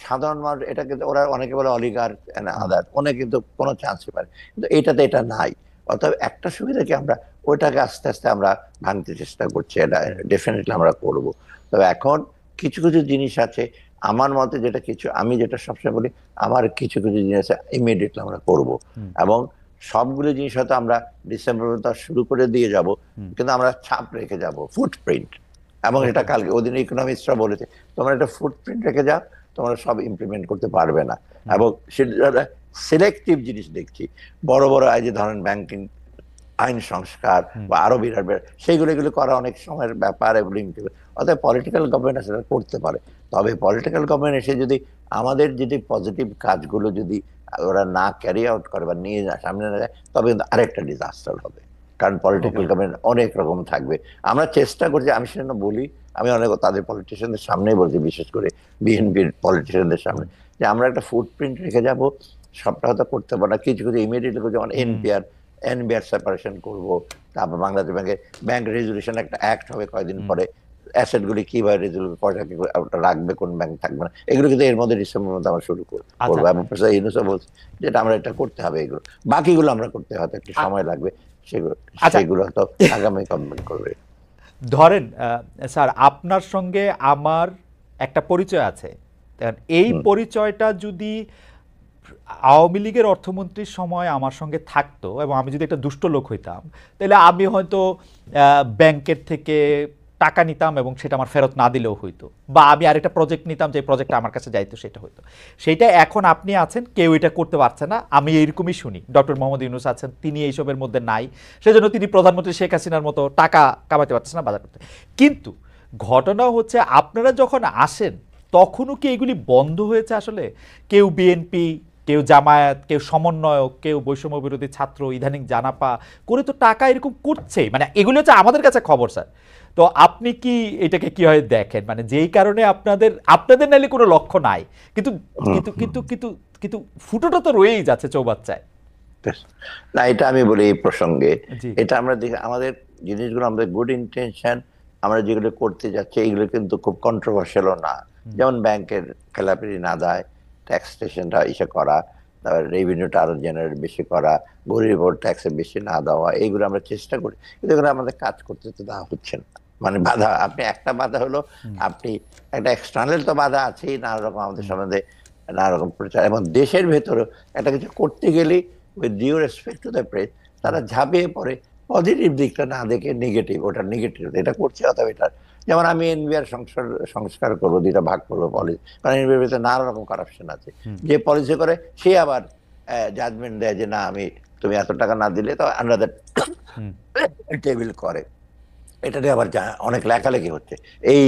সাধারণ মানুষ এটা কিন্তু, ওরা অনেকে বলে অলিগার হুম, আদার, অনেক কিন্তু কোনো চান্সই পায় না। কিন্তু এটাতে এটা নাই। অতএব একটা সুবিধা কি, আমরা ওইটাকে আস্তে আস্তে আমরা ভাঙতে চেষ্টা করছি, এটা হুম, ডেফিনেটলি আমরা করব। তবে এখন কিছু কিছু জিনিস আছে আমার মতে, যেটা কিছু আমি যেটা সবসময় বলি, আমার কিছু কিছু জিনিস ইমিডিয়েটলি আমরা করব, হুম, এবং সবগুলো জিনিস হয়তো আমরা ডিসেম্বর শুরু করে দিয়ে যাব, হুম, কিন্তু আমরা ছাপ রেখে যাব, ফুটপ্রিন্ট। এবং এটা ওকে। কালকে ওদিন ইকোনমিস্টরা বলেছে তোমরা একটা ফুটপ্রিন্ট রেখে যাও, তোমরা সব ইমপ্লিমেন্ট করতে পারবে না। হুম, এবং সেটা সিলেক্টিভ জিনিস দেখছি, বড় বড় এই যে ধরেন ব্যাংকিং আইন সংস্কার হুম, বা আরো বিরাট বিরাট সেগুলো এগুলো করা অনেক সময়ের ব্যাপার, এগুলো অতএব পলিটিক্যাল গভর্নমেন্ট সেটা করতে পারে। তবে পলিটিক্যাল গভর্নমেন্ট এসে যদি আমাদের যদি পজিটিভ কাজগুলো যদি ওরা না ক্যারি আউট করে বা নিয়ে সামনে না যায়, তবে কিন্তু আরেকটা ডিজাস্টার হবে। কারণ পলিটিক্যাল ওকে। গভর্নমেন্ট অনেক রকম থাকবে। আমরা চেষ্টা করছি, আমি সেজন্য বলি, আমি অনেক তাদের পলিটিশিয়ানদের সামনেই বলছি, বিশেষ করে বিএনপির পলিটিশিয়ানদের সামনে, হুম, যে আমরা একটা ফুটপ্রিন্ট রেখে যাব। সবটা হয়তো করতে পারবো না, কিছু কিছু ইমিডিয়েটলি, যেমন হুম, এনবিআর সেপারেশন করব। তারপর বাংলাদেশ ব্যাংকের ব্যাংক রেজুলেশন একটা অ্যাক্ট হবে কয়েকদিন হুম। পরে, অ্যাসেট গুলি কিভাবে রেজুলেট করা রাখবে, কোন ব্যাংক থাকবে না, এগুলো কিন্তু এর মধ্যে ডিসেম্বর মধ্যে আমরা শুরু আচ্ছা। করবো। এবং প্রফেসর ইউনূসও বলছে যেটা আমরা এটা করতে হবে। এগুলো বাকিগুলো আমরা করতে হয়তো একটু আ- সময় লাগবে, সেগুলো আচ্ছা, সেগুলো হয়তো আগামী গভর্নমেন্ট করবে। ধরেন স্যার আপনার সঙ্গে আমার একটা পরিচয় আছে। দেখেন, এই হুম, পরিচয়টা যদি আওয়ামী লীগের অর্থমন্ত্রীর সময় আমার সঙ্গে থাকতো এবং আমি যদি একটা দুষ্ট লোক হইতাম, তাহলে আমি হয়তো ব্যাংকের থেকে টাকা নিতাম এবং সেটা আমার ফেরত না দিলেও হইতো, বা আমি আরেকটা প্রজেক্ট নিতাম যে প্রজেক্টটা আমার কাছে যাইতো, সেটা হইতো। সেইটা এখন আপনি আছেন, কেউ এটা করতে পারছে না, আমি এইরকমই শুনি। ডক্টর মোহাম্মদ ইউনূস আছেন, তিনি এইসবের মধ্যে নাই, সেজন্য তিনি প্রধানমন্ত্রী শেখ হাসিনার মতো টাকা কামাতে পারছেন না বাজার করতে। কিন্তু ঘটনা হচ্ছে আপনারা যখন আসেন তখনও কি এগুলি বন্ধ হয়েছে আসলে? কেউ বিএনপি, কেউ জামায়াত, কেউ সমন্বয়ক, কেউ বৈষম্য বিরোধী ছাত্র, ইদানিং জানাপা করে তো টাকা এরকম করছেই, মানে এগুলো হচ্ছে আমাদের কাছে খবর স্যার। তো আপনি কি এটাকে কিভাবে দেখেন, মানে যেই কারণে আপনাদের আপনাদের নাইলে কোনো লক্ষ্য নাই, কিন্তু হুম, কিন্তু হুম। কিন্তু কিন্তু কিন্তু ফুটোটা তো রয়েই যাচ্ছে চৌবাচ্চায়। বেশ। না, এটা আমি বলি এই প্রসঙ্গে, জি। এটা আমরা দেখি আমাদের জিনিসগুলো, আমাদের গুড ইন্টেনশন আমরা যেগুলো করতে যাচ্ছি এগুলো কিন্তু খুব কন্ট্রোভার্সিয়ালও না। হুম, যেমন ব্যাংকের খেলাপি না দেয়, ট্যাক্স স্টেশনটা ইসে করা, তারপর রেভিনিউটা আরো জেনারেট বেশি করা, গরিব ট্যাক্সে বেশি না দেওয়া, এইগুলো আমরা চেষ্টা করি, কিন্তু এগুলো আমাদের কাজ করতে তো দেওয়া হচ্ছে না। মানে বাধা, আপনি একটা বাধা হলো, হুম, আপনি একটা এক্সটার্নাল তো বাধা আছেই, নানা রকম আমাদের হুম, সম্বন্ধে নানা রকম প্রচার, এবং দেশের ভেতরে একটা কিছু করতে গেলেই with due respect to the press, hmm, তারা ঝাঁপিয়ে পড়ে পজিটিভ দিকটা না দেখে নেগেটিভ, ওটা নেগেটিভ এটা করছে, অথবা এটা, যেমন আমি এনবিআর সংস্কার সংস্কার করবো, দুইটা ভাগ করবো পলিসি, কারণ এনবিআর ভিতরে নানা রকম কারাপশন আছে। হুম, যে পলিসি করে সে আবার জাজমেন্ট দেয় যে না, আমি তুমি এত টাকা না দিলে তো আন্ডার দ্য হুম, টেবিল করে। এটা নিয়ে আবার অনেক লেখালেখি হচ্ছে, এই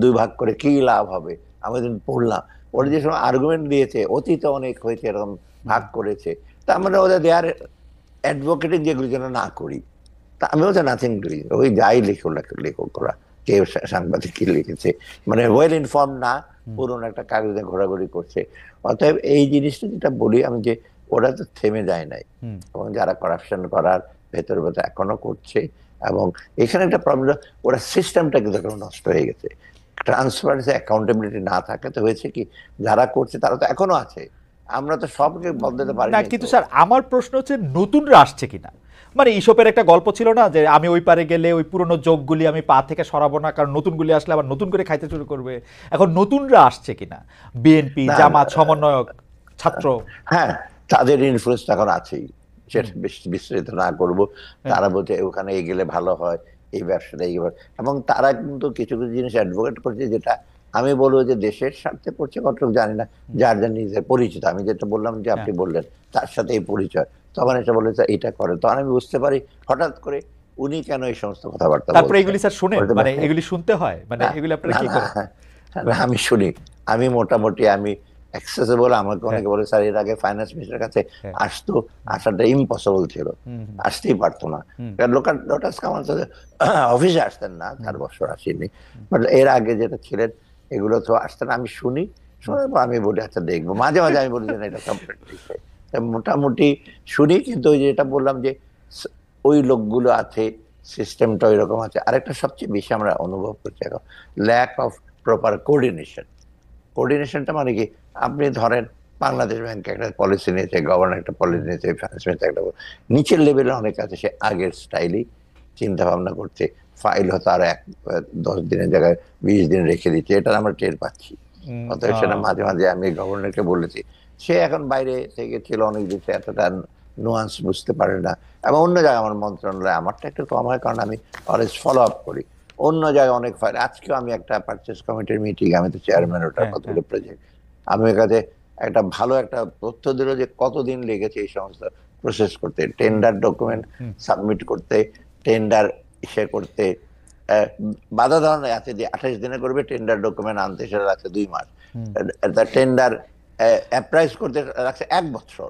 দুই ভাগ করে কি লাভ হবে। আমি দিন পড়লাম, ওরা যে সময় আর্গুমেন্ট দিয়েছে, অতীতে অনেক হয়েছে এরকম, হুম, ভাগ করেছে। তার মানে ওদের দেয়ার অ্যাডভোকেটিং যেগুলো যেন না করি। তা আমিও তো নাথিং ডুই, ওই যাই লেখক ওরা, কেউ সাংবাদিক কি লিখেছে, মানে ওয়েল ইনফর্ম না, হুম, পুরোনো একটা কাগজে ঘোরাঘুরি করছে। অতএব এই জিনিসটা যেটা বলি আমি, যে ওরা তো থেমে যায় নাই, হুম। এবং যারা করাপশন করার ভেতরে ভেতরে এখনো করছে। এবং এখানে একটা প্রবলেম, ওরা সিস্টেমটা কিন্তু এখন নষ্ট হয়ে গেছে। ট্রান্সপারেন্সি অ্যাকাউন্টেবিলিটি না থাকে তো হয়েছে কি, যারা করছে তারা তো এখনো আছে, আমরা তো সবকে বদলাতে পারি না, নাই কিন্তু তো। স্যার আমার প্রশ্ন হচ্ছে নতুনরা আসছে কিনা। মানে ইসপের একটা গল্প ছিল না যে আমি ওই পারে গেলে ওই পুরনো যোগগুলি আমি পা থেকে সরাবো না, কারণ নতুনগুলি আসলে আবার নতুন করে খাইতে শুরু করবে। এখন নতুনরা আসছে কিনা, বিএনপি, না, জামাত, সমন্বয়ক, ছাত্র। হ্যাঁ, তাদের ইনফ্লুয়েন্স এখন আছেই, হুম, সেটা বেশি বিস্তারিত না করব। হ্যাঁ, তারা বলছে ওখানে গেলে ভালো হয়, এই ব্যবসাটা এইবার, এবং তারা কিন্তু কিছু কিছু জিনিস অ্যাডভোকেট করছে, যেটা আমি বলবো যে দেশের স্বার্থে করছে কতটুকু জানি না। হুম, যার যার নিজের পরিচিত, আমি যেটা বললাম যে হ্যাঁ। আপনি বললেন তার সাথে এই পরিচয়, তখন এটা বলে যে এটা করে, তখন আমি বুঝতে পারি হঠাৎ করে উনি কেন এই সমস্ত কথাবার্তা তারপরে বলছেন। এগুলি স্যার শুনেন, বলতে মানে পারে এগুলি শুনতে হয়, মানে না, এগুলি আপনারা না, কি না, করেন? না, আমি শুনি। আমি মোটামুটি আমি অ্যাক্সেসিবল, আমাকে হ্যাঁ, অনেকে বলে স্যার এর আগে ফাইন্যান্স মিনিস্টারের কাছে হ্যাঁ, আসতো, হুম, আসাটা ইম্পসিবল ছিল, হুম, হুম, আসতেই পারতো না। হুম, কারণ লোটাস কামাল তো অফিসে আসতেন না, হুম, 4 বছর আসেনি। হুম, বাট এর আগে যেটা ছিলেন, এগুলো তো আসতেন, আমি শুনি। হুম, শোনার পর আমি বলি আচ্ছা দেখবো, মাঝে মাঝে আমি বলি যে না, এটা কমপ্লিট মোটামুটি শুনি। কিন্তু ওই যেটা বললাম যে ওই লোকগুলো আছে, সিস্টেমটা ওই রকম আছে। আরেকটা সবচেয়ে বেশি আমরা অনুভব করছি এখন, ল্যাক অফ প্রপার কোঅর্ডিনেশন। কোঅর্ডিনেশনটা মানে কি, আপনি ধরেন বাংলাদেশ ব্যাংক একটা পলিসি নিয়েছে, গভর্নর একটা পলিসি হুম, নিয়েছে, ফাইন্যান্স মিনিস্টার একটা নিচের লেভেলে অনেক আছে, সে আগের স্টাইলেই চিন্তা ভাবনা করছে, ফাইল হয়তো আর 10 দিনের জায়গায় 20 দিন রেখে দিচ্ছে, এটা আমরা টের পাচ্ছি। হুম, অতএব সেটা মাঝে মাঝে আমি গভর্নরকে বলেছি, সে এখন বাইরে থেকে ছিল অনেক দিন, সে এতটা নুয়ান্স বুঝতে পারে না। এবং অন্য জায়গায় আমার মন্ত্রণালয় আমারটা একটু কম হয়, কারণ আমি অলওয়েজ ফলো আপ করি। অন্য জায়গায় অনেক ফাইল। আজকেও আমি একটা পারচেস কমিটির মিটিং, আমি তো চেয়ারম্যান ওটার, হ্যাঁ হ্যাঁ কতগুলো প্রজেক্ট, আমি ওর কাছে একটা ভালো একটা তথ্য দিল যে কতদিন লেগেছে এই সমস্ত প্রসেস করতে, টেন্ডার ডকুমেন্ট সাবমিট করতে, টেন্ডার ইসে করতে। বাধা ধরনের আছে যে 28 দিনে করবে, টেন্ডার ডকুমেন্ট আনতে সেটা লাগছে 2 মাস, টেন্ডার অ্যাপ্রাইজ করতে লাগছে 1 বছর,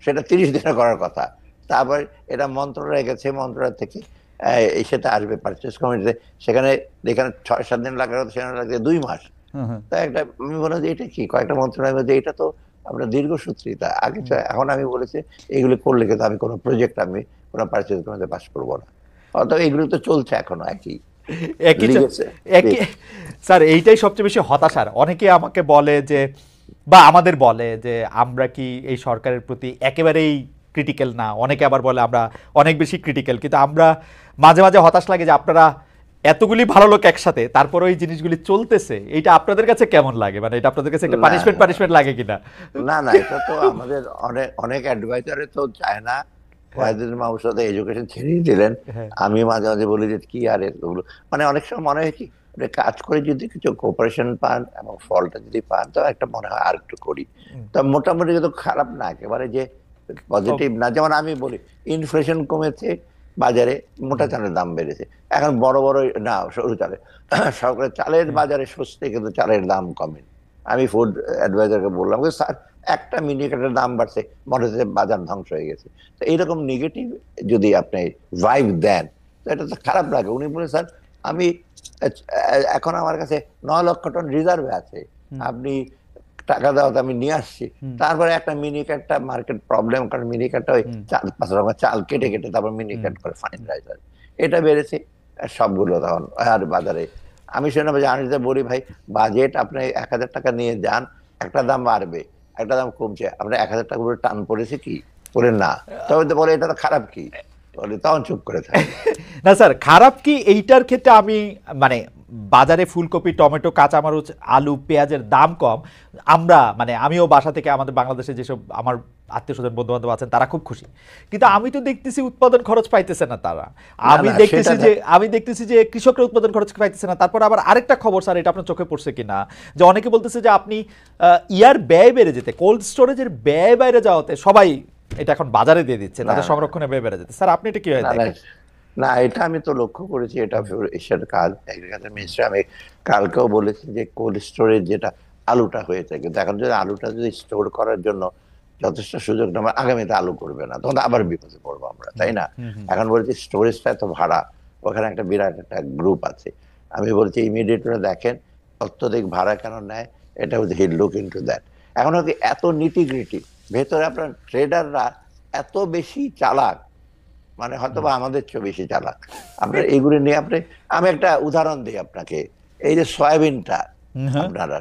সেটা 30 দিনে করার কথা। তারপর এটা মন্ত্রণালয়ে গেছে, মন্ত্রণালয় থেকে সেটা আসবে পারচেস কমিটিতে, সেখানে যেখানে 6-7 দিন লাগার কথা সেখানে লাগছে 2 মাস। তাই একটা আমি বললাম যে এটা কি, কয়েকটা মন্ত্রণালয়ের মধ্যে এটা তো আমরা দীর্ঘসূত্রিতা আগে। এখন আমি বলেছি এগুলো করলে কিন্তু আমি কোনো প্রজেক্ট, আমি কোনো পারচেস কমিটিতে পাস করবো না। অর্থাৎ এগুলো তো চলছে এখনো একই একই লিগেছে। একই স্যার, এইটাই সবচেয়ে বেশি হতাশার। অনেকে আমাকে বলে যে, বা আমাদের বলে যে আমরা কি এই সরকারের প্রতি একেবারেই ক্রিটিক্যাল না, অনেকে আবার বলে আমরা অনেক বেশি ক্রিটিক্যাল। কিন্তু আমরা মাঝে মাঝে হতাশ লাগে যে আপনারা এতগুলি ভালো লোক একসাথে, তারপরে এই জিনিসগুলি চলতেছে, এইটা আপনাদের কাছে কেমন লাগে? মানে এটা আপনাদের কাছে একটা না পানিশমেন্ট পানিশমেন্ট লাগে কিনা? না না, এটা তো আমাদের অনেক অনেক অ্যাডভাইজারে তো চায় না। ওয়াহিদুল মাহমুদ সাহেব এডুকেশন ছেড়েই দিলেন। হ্যাঁ আমি মাঝে মাঝে বলি যে কি আর এগুলো, মানে অনেক সময় মনে হয় কি, এটা কাজ করে যদি কিছু কোঅপারেশন পান এবং ফলটা যদি পান, তো একটা মনে হয় আর একটু করি। তো মোটামুটি কিন্তু খারাপ না, একেবারে যে পজিটিভ না। যেমন আমি বলি ইনফ্লেশন কমেছে, বাজারে মোটা চালের দাম বেড়েছে, এখন বড় বড় না সরু চালে, সরকারের চালের বাজারে সস্তে, কিন্তু চালের দাম কমে। আমি ফুড অ্যাডভাইজারকে বললাম যে স্যার একটা মিনিকেটের দাম বাড়ছে, মনে হচ্ছে বাজার ধ্বংস হয়ে গেছে। তো এইরকম নেগেটিভ যদি আপনি ভাইব দেন, তো এটা তো খারাপ লাগে। উনি বলে স্যার আমি এখন আমার কাছে 9 লক্ষ টন রিজার্ভে আছে, আপনি টাকা দাও, তো আমি নিয়ে আসছি। তারপরে একটা মিনিকেটটা মার্কেট প্রবলেম, কারণ মিনিকেটটা ওই 4-5 রকম চাল কেটে কেটে তারপর মিনিকেট করে ফাইন রাইজার, এটা বেড়েছে সবগুলো তখন আর বাজারে। আমি শুনে জানিতে বলি ভাই, বাজেট আপনি 1000 টাকা নিয়ে যান, একটা দাম বাড়বে একটা দাম কমছে, আপনার 1000 টাকা করে টান পড়েছে কি বলে না, তবে তো বলে এটা তো খারাপ কি, বলে তখন চুপ করে থাকে। না স্যার, খারাপ কি এইটার ক্ষেত্রে আমি মানে বাজারে ফুলকপি, টমেটো, কাঁচামরিচ, আলু, পেঁয়াজের দাম কম, আমরা মানে আমিও বাসা থেকে আমাদের বাংলাদেশে যেসব আমার আত্মীয় স্বজন বন্ধু বান্ধব আছেন তারা খুব খুশি। কিন্তু আমি তো দেখতেছি উৎপাদন খরচ পাইতেছে না তারা। আমি না দেখতেছি সেটা যে কৃষকরা উৎপাদন খরচ পাইতেছে না। তারপর আবার আরেকটা খবর স্যার, এটা আপনার চোখে পড়ছে কিনা, যে অনেকে বলতেছে যে আপনি ইয়ার ব্যয় বেড়ে যেতে, কোল্ড স্টোরেজের ব্যয় বাইরে যাওয়াতে সবাই এটা এখন বাজারে দিয়ে দিচ্ছে, তাদের সংরক্ষণে ব্যয় বেড়ে যেতে। স্যার আপনি এটা কি হয় না না দেখেন? না, এটা আমি তো লক্ষ্য করেছি, এটা এশিয়ার কাজ, এগ্রিকালচার মিনিস্টার আমি কালকেও বলেছি যে কোল্ড স্টোরেজ যেটা আলুটা হয়েছে, কিন্তু এখন যদি আলুটা যদি স্টোর করার জন্য যথেষ্ট সুযোগ না, আগামীতে আলু করবে না, তখন আবার বিপদে পড়বো আমরা, তাই না? এখন বলছি স্টোরেজটা এত ভাড়া, ওখানে একটা বিরাট একটা গ্রুপ আছে, আমি বলছি ইমিডিয়েট দেখেন অত্যধিক ভাড়া কেন নেয়, এটা হিল লুক ইনটু দ্যাট। এখন হচ্ছে এত নিটিগ্রিটি, ভেতরে আপনার ট্রেডাররা এত বেশি চালাক, মানে হয়তো বা আমাদের চেয়ে বেশি চালাক। আপনার এইগুলি নিয়ে আপনি, আমি একটা উদাহরণ দিই আপনাকে, এই যে সয়াবিনটা আপনারা,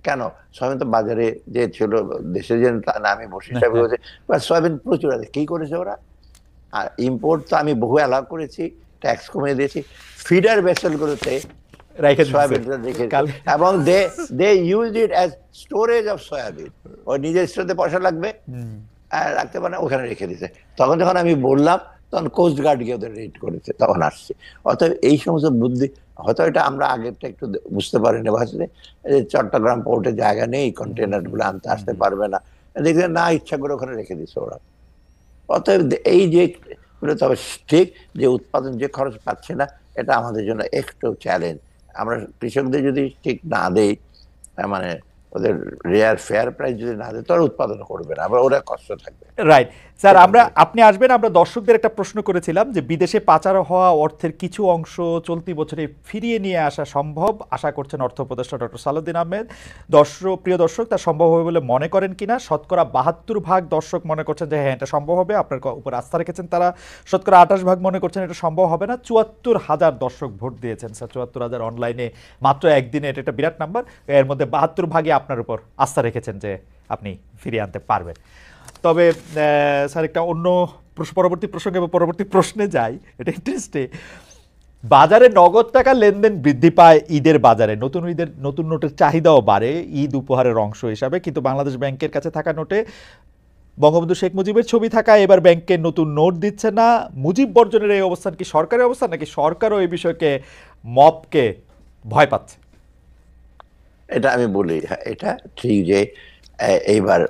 কেন সয়াবিন তো বাজারে যে ছিল দেশে যে আমি বসে হিসাবে বলছি, সয়াবিন প্রচুর আছে, কি করেছে ওরা? আর ইম্পোর্ট তো আমি বহু অ্যালাউ করেছি, ট্যাক্স কমিয়ে দিয়েছি, ফিডার ভেসেল গুলোতে সয়াবিনটা রেখে, এবং they use it as storage of soybean. ওই নিজের স্টোরে পয়সা লাগবে রাখতে পারে, ওখানে রেখে দিতে। তখন যখন আমি বললাম, তখন কোস্ট গার্ড গিয়ে ওদের রেড করেছে, তখন আসছে। অতএব এই সমস্ত বুদ্ধি, হয়তো এটা আমরা আগেরটা একটু বুঝতে পারিনি, ভাবছি চট্টগ্রাম পোর্টে জায়গা নেই, কন্টেনার গুলো আনতে আসতে পারবে না, দেখলে না ইচ্ছা করে ওখানে রেখে দিচ্ছে ওরা। অতএব এই যে, তবে ঠিক যে উৎপাদন যে খরচ পাচ্ছে না, এটা আমাদের জন্য একটু চ্যালেঞ্জ। আমরা কৃষকদের যদি ঠিক না দেই, মানে ওদের ফেয়ার প্রাইস যদি না দেয়, তারা উৎপাদন করবে না, আবার ওরা কষ্ট থাকবে। রাইট স্যার, আপনি আসবেন, আমরা দর্শকদের একটা প্রশ্ন করেছিলাম যে বিদেশে পাচার হওয়া অর্থের কিছু অংশ চলতি বছরে ফিরিয়ে নিয়ে আসা সম্ভব, আশা করছেন অর্থ উপদেষ্টা ডক্টর সালাউদ্দিন আহমেদ। প্রিয় দর্শক, তা সম্ভব হবে বলে মনে করেন কিনা? শতকরা 72% দর্শক মনে করছেন যে হ্যাঁ এটা সম্ভব হবে, আপনার উপর আস্থা রেখেছেন তারা। শতকরা 28% মনে করছেন এটা সম্ভব হবে না। 74,000 দর্শক ভোট দিয়েছেন স্যার, 74,000 অনলাইনে মাত্র একদিনে, এটা একটা বিরাট নাম্বার। এর মধ্যে 72% আপনার উপর আস্থা রেখেছেন যে আপনি ফিরিয়ে আনতে পারবেন। তবে স্যার একটা অন্য পরবর্তী প্রসঙ্গে বা পরবর্তী প্রশ্নে যাই, এটা ইন্টারেস্টে। বাজারে নগদ টাকা লেনদেন বৃদ্ধি পায় ঈদের বাজারে, নতুন নোটের চাহিদাও বাড়ে ঈদ উপহারের অংশ হিসাবে, কিন্তু বাংলাদেশ ব্যাংকের কাছে থাকা নোটে বঙ্গবন্ধু শেখ মুজিবের ছবি থাকায় এবার ব্যাংকে নতুন নোট দিচ্ছে না, মুজিব বর্জনের এই অবস্থান কি সরকারের অবস্থান, নাকি সরকারও এই বিষয়কে মবকে ভয় পাচ্ছে? এটা আমি বলি, হ্যাঁ, এটা ঠিক যে এইবার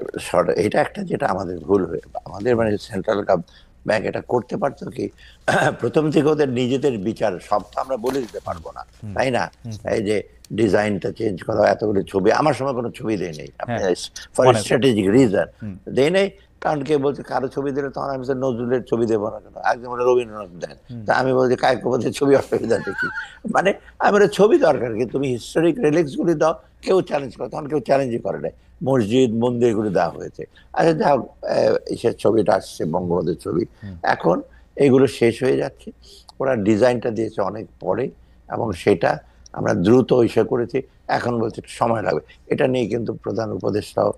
এটা একটা যেটা আমাদের ভুল হয়ে, আমাদের মানে সেন্ট্রাল ব্যাংক এটা করতে পারতো কি, প্রথম থেকে ওদের নিজেদের বিচার সব তো আমরা বলে দিতে পারবো না, তাই না? এই যে ডিজাইনটা চেঞ্জ করা, এতগুলো ছবি, আমার সময় কোনো ছবি দেয় নেই, আপনি ফর স্ট্র্যাটেজিক রিজন দেয় নেই। কারণ কে বলছে কারো ছবি দিলে তখন আমি নজরুলের ছবি দেবো না কেন, একদম বলে রবীন্দ্রনাথ দেন, তা আমি বলছি কায়কে বলছে ছবি অসুবিধা দেখি, মানে আমার ছবি দরকার কি, তুমি হিস্টোরিক রিলিক্স গুলি দাও, কেউ চ্যালেঞ্জ করে, তখন কেউ চ্যালেঞ্জই করে নাই, মসজিদ মন্দির গুলি দেওয়া হয়েছে। আচ্ছা যা হোক, সে ছবিটা আসছে বঙ্গবন্ধুর ছবি, এখন এইগুলো শেষ হয়ে যাচ্ছে, ওরা ডিজাইনটা দিয়েছে অনেক পরে, এবং সেটা আমরা দ্রুত ইসে করেছি, এখন বলছে একটু সময় লাগবে। এটা নিয়ে কিন্তু প্রধান উপদেষ্টাও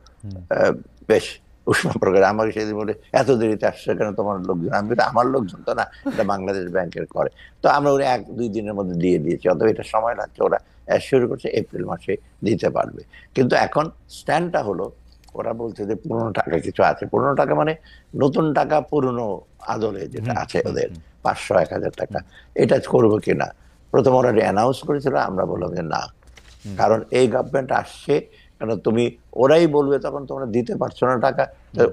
বেশ উষ্ণ প্রকার আমাকে সেদিন বলে এত দেরিতে আসছে কেন তোমার লোকজন, আমি বলি আমার লোকজন তো না, এটা বাংলাদেশ ব্যাংকের করে। তো আমরা ওরা 1-2 দিনের মধ্যে দিয়ে দিয়েছি, অথবা এটা সময় লাগছে, ওরা শুরু করছে এপ্রিল মাসে দিতে পারবে। কিন্তু এখন স্ট্যান্ডটা হলো, ওরা বলছে যে পুরনো টাকা কিছু আছে, পুরনো টাকা মানে নতুন টাকা পুরনো আদলে যেটা আছে ওদের 500-1000 টাকা, এটা করবো কিনা। প্রথম ওরা অ্যানাউন্স করেছিল, আমরা বললাম যে না, কারণ এই গভর্নমেন্ট আসছে, কেন তুমি ওরাই বলবে তখন তোমরা দিতে পারছো না টাকা,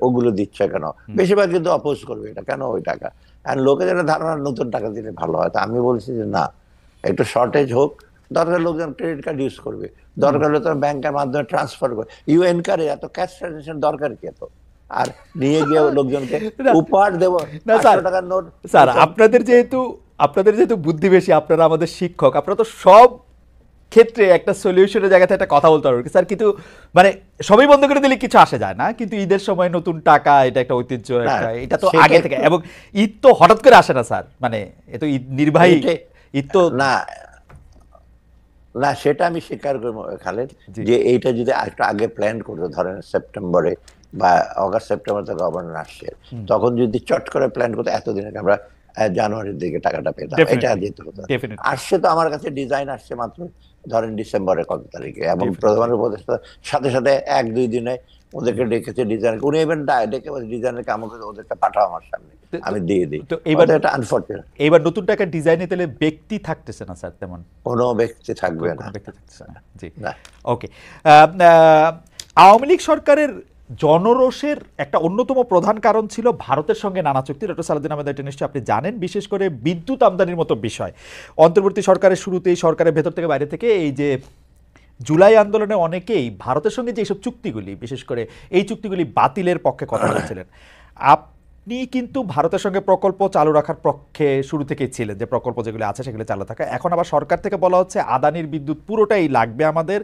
ওগুলো দিচ্ছে কেন, বেশিরভাগ কিন্তু অপোজ করবে এটা কেন ওই টাকা, আর লোকের একটা ধারণা নতুন টাকা দিলে ভালো হয়। তা আমি বলছি যে না, একটু শর্টেজ হোক, দরকার লোকজন ক্রেডিট কার্ড ইউজ করবে, দরকার হলে তোমরা ব্যাংকের মাধ্যমে ট্রান্সফার করবে, ইউএন কার্ডে এত ক্যাশ ট্রানজাকশন দরকার কি এত, আর নিয়ে গিয়ে লোকজনকে উপহার দেবো 500 টাকার নোট। স্যার আপনাদের যেহেতু বুদ্ধি বেশি, আপনারা আমাদের শিক্ষক, আপনারা তো সব ক্ষেত্রে একটা সলিউশনের জায়গাতে একটা কথা বলতে পারবেন স্যার, কিন্তু মানে সবই বন্ধ করে দিলে কিছু আসে যায় না, কিন্তু ঈদের সময় নতুন টাকা, এটা একটা ঐতিহ্য, একটা এটা তো আগে থেকে, এবং ঈদ তো হঠাৎ করে আসে না স্যার, মানে এ তো ঈদ নির্বাহী, ঈদ তো না না, সেটা আমি স্বীকার করবো খালেদ, যে এইটা যদি একটু আগে প্ল্যান করতো, ধরেন সেপ্টেম্বরে বা অগাস্ট সেপ্টেম্বরে গভর্নর আসছে, তখন যদি চট করে প্ল্যান করতো, এতদিন আগে আমরা জানুয়ারির দিকে টাকাটা পেতাম, এটা যেতে হতো। আসছে তো আমার কাছে ডিজাইন আসছে মাত্র ধরেন ডিসেম্বরের কত তারিখে, এবং প্রধান উপদেষ্টার সাথে সাথে 1-2 দিনে ওদেরকে ডেকেছে ডিজাইন, উনি এবার ডেকে ডিজাইনের কাম করে ওদেরটা পাঠাও আমার সামনে, আমি দিয়ে দিই। তো এবার এটা আনফরচুনেট, এবার নতুন টাকা ডিজাইনে তাহলে ব্যক্তি থাকতেছে না স্যার, তেমন কোনো ব্যক্তি থাকবে না, জি ওকে। আওয়ামী লীগ সরকারের জনরোষের একটা অন্যতম প্রধান কারণ ছিল ভারতের সঙ্গে নানা চুক্তি। ডক্টর সালাউদ্দিন আহমেদ, এটা নিশ্চয়ই আপনি জানেন, বিশেষ করে বিদ্যুৎ আমদানির মতো বিষয়। অন্তর্বর্তী সরকারের শুরুতেই সরকারের ভেতর থেকে বাইরে থেকে এই যে জুলাই আন্দোলনে অনেকেই ভারতের সঙ্গে যে এইসব চুক্তিগুলি, বিশেষ করে এই চুক্তিগুলি বাতিলের পক্ষে কথা বলছিলেন। আপনি কিন্তু ভারতের সঙ্গে প্রকল্প চালু রাখার পক্ষে শুরু থেকেই ছিলেন, যে প্রকল্প যেগুলো আছে সেগুলো চালু থাকা। এখন আবার সরকার থেকে বলা হচ্ছে আদানির বিদ্যুৎ পুরোটাই লাগবে আমাদের।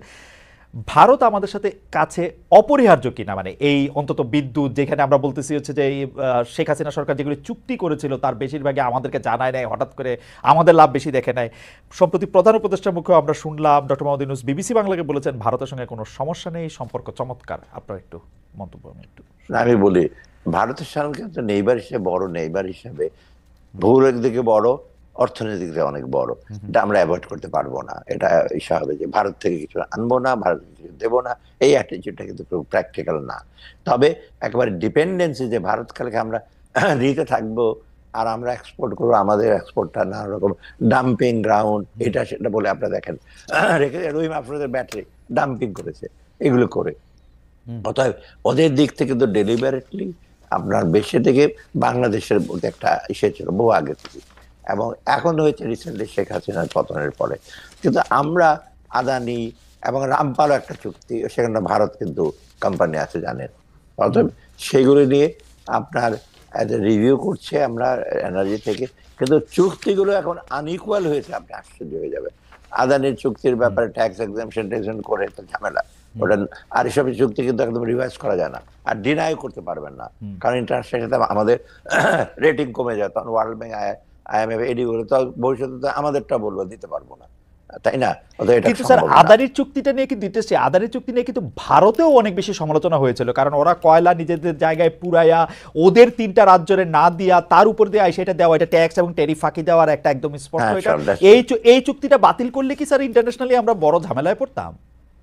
ভারত আমাদের সাথে কাছে অপরিহার্য কিনা, মানে এই অন্তত বিদ্যুৎ, যেখানে আমরা বলতেছি হচ্ছে যে শেখ হাসিনা সরকার যেগুলি চুক্তি করেছিল তার বেশিরভাগই আমাদেরকে জানায় নেয়, হঠাৎ করে আমাদের লাভ বেশি দেখে নেয়। সম্প্রতি প্রধান উপদেষ্টার মুখে আমরা শুনলাম, ডক্টর মোহাম্মদ ইউনূস বিবিসি বাংলাকে বলেছেন ভারতের সঙ্গে কোনো সমস্যা নেই, সম্পর্ক চমৎকার। আপনার একটু মন্তব্য। আমি বলি, ভারতের সঙ্গে তো নেইবার হিসেবে বড়, নেইবার হিসেবে ভৌগোলিক দিকে বড়, অর্থনৈতিক দিকে অনেক বড়, এটা আমরা অ্যাভয়েড করতে পারবো না। এটা ইচ্ছা হবে যে ভারত থেকে কিছু আনবো না, ভারত কিছু দেবো না, এই অ্যাটিটিউডটা কিন্তু খুব প্র্যাকটিক্যাল না। তবে একেবারে ডিপেন্ডেন্সি যে ভারত কালকে আমরা নিতে থাকবো আর আমরা এক্সপোর্ট করবো, আমাদের এক্সপোর্টটা নানা রকম ডাম্পিং গ্রাউন্ড, এটা সেটা বলে আপনারা দেখেন রেখে রহিম আফরোজের ব্যাটারি ডাম্পিং করেছে, এগুলো করে। অতএব ওদের দিক থেকে তো ডেলিভারেটলি আপনার বেশি থেকে বাংলাদেশের মধ্যে একটা ইসে ছিল বহু আগে থেকে, এবং এখন হয়েছে রিসেন্টলি শেখ হাসিনার পতনের পরে। কিন্তু আমরা আদানি এবং রামপালও একটা চুক্তি, সেখানে ভারত কিন্তু কোম্পানি আছে জানেন, অতএব সেগুলো নিয়ে আপনার রিভিউ করছে আমরা এনার্জি থেকে, কিন্তু চুক্তিগুলো এখন আনইকুয়াল হয়েছে, আপনি আশ্চর্য হয়ে যাবেন। আদানির চুক্তির ব্যাপারে ট্যাক্স এক্সাম্পশন করে তো ঝামেলা, ওটা আর এসব চুক্তি কিন্তু একদম রিভাইজ করা যায় না, আর ডিনাই করতে পারবেন না, কারণ ইন্টারন্যাশনাল সাথে আমাদের রেটিং কমে যায়, তখন ওয়ার্ল্ড ব্যাংক IMF এডি বলে তো ভবিষ্যতে তো আমাদেরটা বলবো দিতে পারবো না, তাই না? কিন্তু স্যার আদানির চুক্তিটা নিয়ে কিন্তু দিতেছে, আদানির চুক্তি নিয়ে কিন্তু ভারতেও অনেক বেশি সমালোচনা হয়েছিল, কারণ ওরা কয়লা নিজেদের জায়গায় পুরাইয়া ওদের 3টা রাজ্যের না দিয়া তার উপর দিয়ে সেটা দেওয়া, এটা ট্যাক্স এবং ট্যারিফ ফাঁকি দেওয়ার একটা একদম স্পষ্ট। এই চুক্তিটা বাতিল করলে কি স্যার ইন্টারন্যাশনালি আমরা বড় ঝামেলায় পড়তাম?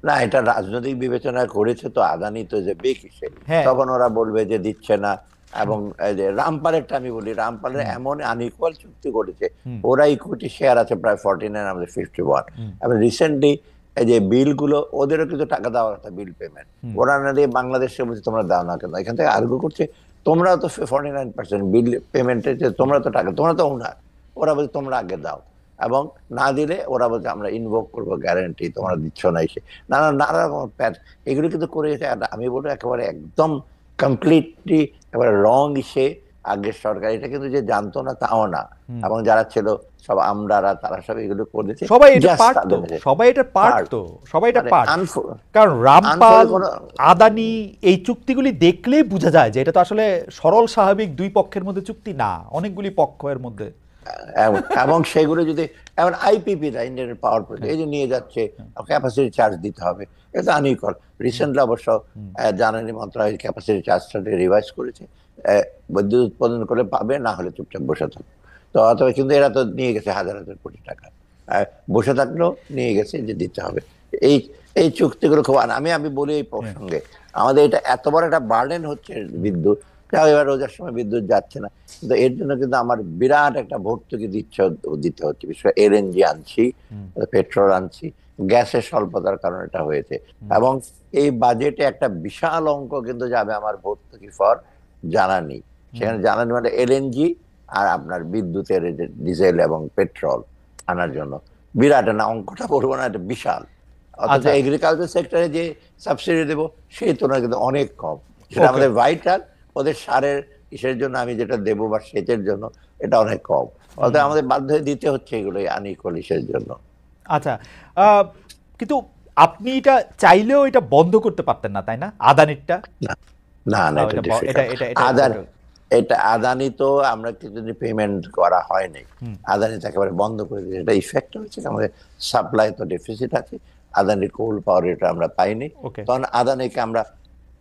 না, এটা রাজনৈতিক বিবেচনা করেছে তো, আদানি তো যে বেকিসে, হ্যাঁ। তখন ওরা বলবে যে দিচ্ছে না। এবং এই যে রামপালেরটা আমি বলি, রামপালের হুম, এমন আনইকুয়াল চুক্তি করেছে, হুম, ওরা ইকুইটি শেয়ার আছে প্রায় 49, আমাদের 51। হুম, এবং রিসেন্টলি এই যে বিলগুলো, ওদেরও কিন্তু টাকা দেওয়ার কথা, বিল পেমেন্ট হুম। ওরা না দিয়ে বাংলাদেশে বলছে তোমরা দাও না কেন। এখান থেকে আর্গু করছে তোমরাও তো 49% বিল পেমেন্টের, যে তোমরা তো টাকা, তোমরা তো ওনার, ওরা বলছে তোমরা আগে দাও। এবং না দিলে ওরা বলছে আমরা ইনভোক করবো গ্যারান্টি, তোমরা দিচ্ছ না এসে, নানা নানা রকম প্যাচ। এগুলো কিন্তু করে গেছে। আর আমি বলবো একেবারে একদম কমপ্লিটলি একেবারে রং ইসে আগের সরকার, এটা কিন্তু যে জানতো না তাও না। হুম। এবং যারা ছিল সব আমরারা, তারা সব এগুলো করেছে সবাই এটা জাস্ট পারতো, তাদের সবাই এটা পার্ট। পারতো, সবাই এটা মানে পারত। কারণ রামপাল, কোনো আদানি এই চুক্তিগুলি দেখলেই বোঝা যায় যে এটা তো আসলে সরল স্বাভাবিক দুই পক্ষের মধ্যে চুক্তি না, অনেকগুলি পক্ষ এর মধ্যে। এবং সেগুলো যদি এমন আইপিপি, ইন্ডিয়ান পাওয়ার প্রজেক্ট, হ্যাঁ, এই যে নিয়ে যাচ্ছে, হ্যাঁ, ক্যাপাসিটি চার্জ দিতে হবে, এটা আনইকুয়াল। হুম, রিসেন্টলি অবশ্য হুম, জ্বালানি মন্ত্রণালয় ক্যাপাসিটি চার্জটাকে রিভাইজ করেছে। বিদ্যুৎ উৎপাদন করে পাবে, না হলে চুপচাপ বসে থাকবে। তো অথবা কিন্তু এরা তো নিয়ে গেছে হাজার হাজার কোটি টাকা, বসে থাকলেও নিয়ে গেছে যে দিতে হবে। এই এই চুক্তিগুলো খুব আমি আমি বলি এই হ্যাঁ, প্রসঙ্গে, আমাদের এটা এত বড় একটা বার্ডেন হচ্ছে বিদ্যুৎ, যাও এবার রোজার সময় বিদ্যুৎ যাচ্ছে না, কিন্তু এর জন্য কিন্তু আমার বিরাট একটা ভর্তুকি দিতে হচ্ছে। বিশেষ করে এলএনজি আনছি, হুম, পেট্রোল আনছি, গ্যাসের স্বল্পতার কারণে এটা হয়েছে। হুম, এবং এই বাজেটে একটা বিশাল অঙ্ক কিন্তু যাবে আমার ভর্তুকি ফর জ্বালানি। হুম। সেখানে জ্বালানি মানে এলএনজি আর আপনার বিদ্যুতের এই যে ডিজেল এবং পেট্রোল আনার জন্য বিরাট না, অঙ্কটা বলবো না, এটা বিশাল। অথচ আচ্ছা, এগ্রিকালচার সেক্টরে যে সাবসিডি দেবো সেই তুলনায় কিন্তু অনেক কম, যেটা ওকে। আমাদের ভাইটাল। ওদের সারের কিসের জন্য আমি যেটা দেবো বা সেচের জন্য, এটা অনেক কম। অতএব আমাদের বাধ্য হয়ে দিতে হচ্ছে এগুলো আনইকুয়াল ইসের জন্য। আচ্ছা, আহ, কিন্তু আপনি এটা চাইলেও এটা বন্ধ করতে পারতেন না, তাই না, আদানিরটা? না, না, না, এটা এটা এটা ডিফিকাল্ট। এটা এটা আদার এটা এটা আদানি তো আমরা কিছু পেমেন্ট করা হয়নি, হুম, আদানি তো একেবারে বন্ধ করে দিয়েছে। এটা ইফেক্ট হয়েছে আমাদের সাপ্লাই তো ডেফিসিট আছে, আদানির কোল পাওয়ার এটা আমরা পাইনি। ওকে। তখন আদানিকে আমরা,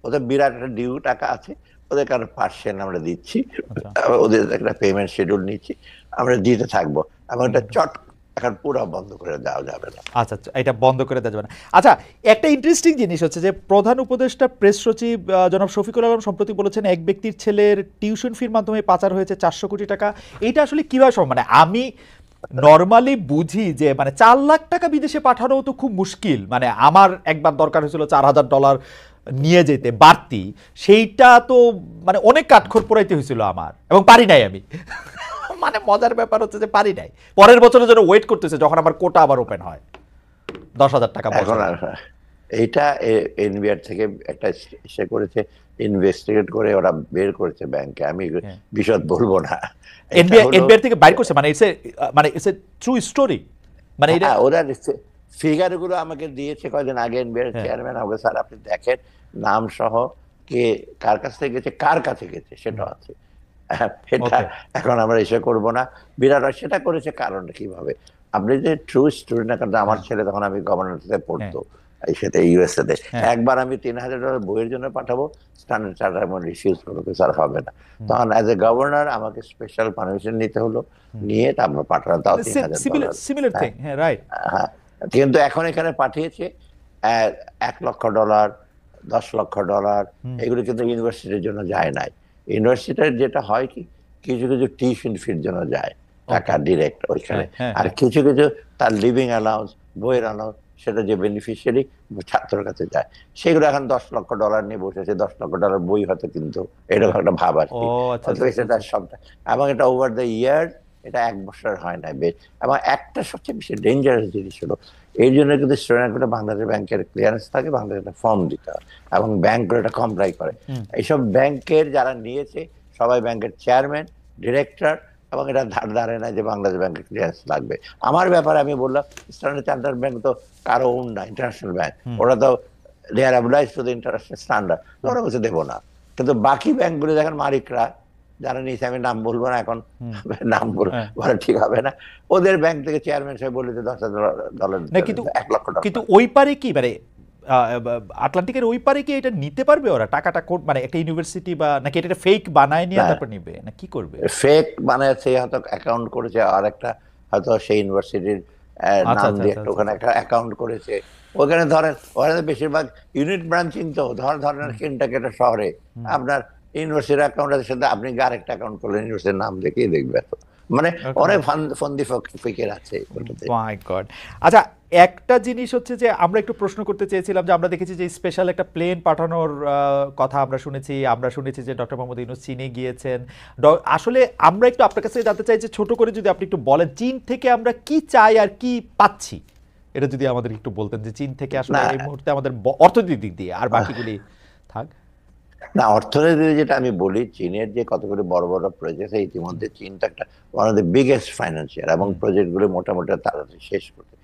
ওদের বিরাট একটা ডিউ টাকা আছে, ওদের কারণে পার্সেন্ট আমরা দিচ্ছি, আচ্ছা। ওদের একটা পেমেন্ট শিডিউল নিচ্ছি, আমরা দিতে থাকবো। এবং এটা হুম। চট এখন পুরো বন্ধ করে দেওয়া যাবে না। আচ্ছা, আচ্ছা, এটা বন্ধ করে দেওয়া যাবে না। আচ্ছা, একটা ইন্টারেস্টিং জিনিস হচ্ছে যে প্রধান উপদেষ্টা প্রেস সচিব জনাব শফিকুল আলম সম্প্রতি বলেছেন এক ব্যক্তির ছেলের টিউশন ফির মাধ্যমে পাচার হয়েছে 400 কোটি টাকা। এইটা আসলে কিভাবে সম্ভব? মানে আমি নর্মালি বুঝি যে মানে 4 লাখ টাকা বিদেশে পাঠানো তো খুব মুশকিল, মানে আমার একবার দরকার হয়েছিল $4,000 নিয়ে যেতে বাড়তি, সেইটা তো মানে অনেক কাঠখড় পোড়াইতে হয়েছিল আমার, এবং পারি নাই আমি। মানে মজার ব্যাপার হচ্ছে যে পারি নাই, পরের বছরের জন্য ওয়েট করতেছে যখন আমার কোটা আবার ওপেন হয় 10,000 টাকা এখন বছরে। আর এইটা এনবিআর থেকে একটা সে করেছে, ইনভেস্টিগেট করে ওরা বের করেছে ব্যাংকে, আমি হ্যাঁ। বিশদ বলবো না। এটা এনবিআই হলো, এনবিআর থেকে বাইর করছে, মানে ইটস এ ট্রু স্টোরি, মানে এটা। হ্যাঁ, ওরা ফিগার গুলো আমাকে দিয়েছে কয়দিন আগে এনবিআর হ্যাঁ। চেয়ারম্যান, আমাকে স্যার আপনি দেখেন নাম সহ কে কার কাছ থেকে গেছে, কার কাছে গেছে সেটা আছে। এটা ওকে। এখন আমরা এসে করব না। বিরাট সেটা করেছে কারণ কিভাবে, আপনি যে ট্রু স্টোরি না, কারণ আমার হ্যাঁ, ছেলে তখন আমি গভর্নমেন্টে হ্যাঁ, পড়তো এই সাথে ইউএসএ তে, হ্যাঁ, একবার আমি $3,000 বইয়ের জন্য পাঠাবো, স্ট্যান্ডার্ড চার্টার এমন রিফিউজ করবো, স্যার হবে না। হুম। তখন অ্যাজ এ গভর্নর আমাকে স্পেশাল পারমিশন নিতে হলো, নিয়ে তারপর পাঠানো, তাও সিমিলার $3,000। সিমিলার থিং, হ্যাঁ, রাইট। হ্যাঁ, কিন্তু এখন এখানে পাঠিয়েছে $1 লক্ষ, $10 লক্ষ, হুম। এগুলো কিন্তু ইউনিভার্সিটির জন্য যায় নাই। ইউনিভার্সিটির যেটা হয় কি, কিছু কিছু টিউশন ফির জন্য যায় টাকা ওকে। ডিরেক্ট ওইখানে। হ্যাঁ, হ্যাঁ, আর হ্যাঁ। কিছু কিছু তার লিভিং অ্যালাউন্স, বইয়ের অ্যালাউন্স, সেটা যে বেনিফিশিয়ারি ছাত্রের কাছে যায়, সেগুলো এখন $10 লক্ষ নিয়ে বসেছে। $10 লক্ষ বই হয়তো, কিন্তু এরকম হ্যাঁ। একটা ভাব ও, আসছে। আচ্ছা, অথবা আচ্ছা, আচ্ছা, সেটা আচ্ছা। সবটা, এবং এটা ওভার দ্য ইয়ার, এটা 1 বছর হয় না বেশ। এবং একটা সবচেয়ে বেশি ডেঞ্জারাস জিনিস হলো, এই জন্য কিন্তু স্টুডেন্টগুলো বাংলাদেশ ব্যাংকের ক্লিয়ারেন্স থাকে, বাংলাদেশ একটা ফর্ম দিতে হয়, এবং ব্যাংকগুলো এটা কমপ্লাই করে। হুম। এইসব ব্যাংকের যারা নিয়েছে সবাই ব্যাংকের চেয়ারম্যান, ডিরেক্টর, এবং এটা ধার ধারে না যে বাংলাদেশ ব্যাংকের ক্লিয়ারেন্স লাগবে। আমার ব্যাপারে আমি বললাম, স্ট্যান্ডার্ড চার্টার্ড ব্যাংক তো কারো ওন না, ইন্টারন্যাশনাল ব্যাংক, হুম। ওরা তো they are obliged to the international standard, ওরা বলছে দেবো না। কিন্তু বাকি ব্যাংকগুলো দেখেন মালিকরা যারা নিয়েছে, আমি নাম বলবো না এখন, হুম। নাম হ্যাঁ। বলা ঠিক হবে না, ওদের ব্যাংক থেকে চেয়ারম্যান সাহেব বলে যে $10,000 না, দিতে হবে, কিন্তু $1 লক্ষ। কিন্তু ওই পারে কি মানে আটলান্টিকের ওই পারে কি এটা নিতে পারবে ওরা টাকাটা, মানে একটা ইউনিভার্সিটি, বা নাকি এটা ফেক বানায় নিয়ে না, তারপর নিবে, না কি করবে? ফেক মানে সে হয়তো অ্যাকাউন্ট করেছে, আর একটা হয়তো সেই ইউনিভার্সিটির আচ্ছা নাম আচ্ছা দিয়ে আচ্ছা একটা আচ্ছা ওখানে আচ্ছা। একটা অ্যাকাউন্ট করেছে। ওখানে ধরেন ওখানে বেশিরভাগ ইউনিট ব্রাঞ্চিং, তো ধরেন হুম কিনটাকেটা শহরে হুম। আপনার ইউনিভার্সিটির অ্যাকাউন্ট আছে, সাথে আপনি আরেকটা অ্যাকাউন্ট করলেন, ইউনিভার্সিটির নাম দেখেই দেখবে তো। মানে ওকে। অনেক ফন্দি ফিকের আছে ওটাতে। মাই গড। আচ্ছা, একটা জিনিস হচ্ছে যে আমরা একটু প্রশ্ন করতে চেয়েছিলাম যে আমরা দেখেছি যে স্পেশাল একটা প্লেন পাঠানোর কথা আমরা শুনেছি যে ডক্টর মোহাম্মদ ইউনূস চীনে গিয়েছেন। আসলে আমরা একটু আপনার কাছে জানতে চাই যে ছোট করে যদি আপনি একটু বলেন চীন থেকে আমরা কি চাই আর কি পাচ্ছি, এটা যদি আমাদের একটু বলতেন যে চীন থেকে আসলে না এই মুহূর্তে আমাদের অর্থনৈতিক দিক দিয়ে, আর বাকিগুলি থাক। না, অর্থনীতিতে যেটা আমি বলি, চীনের যে কতগুলি বড় বড় প্রজেক্ট, হুম ইতিমধ্যে চীন তো একটা ওয়ান অফ দ্য বিগেস্ট ফাইন্যান্সিয়ার, এবং হুম প্রজেক্ট গুলো মোটামুটি তাড়াতাড়ি শেষ করতে।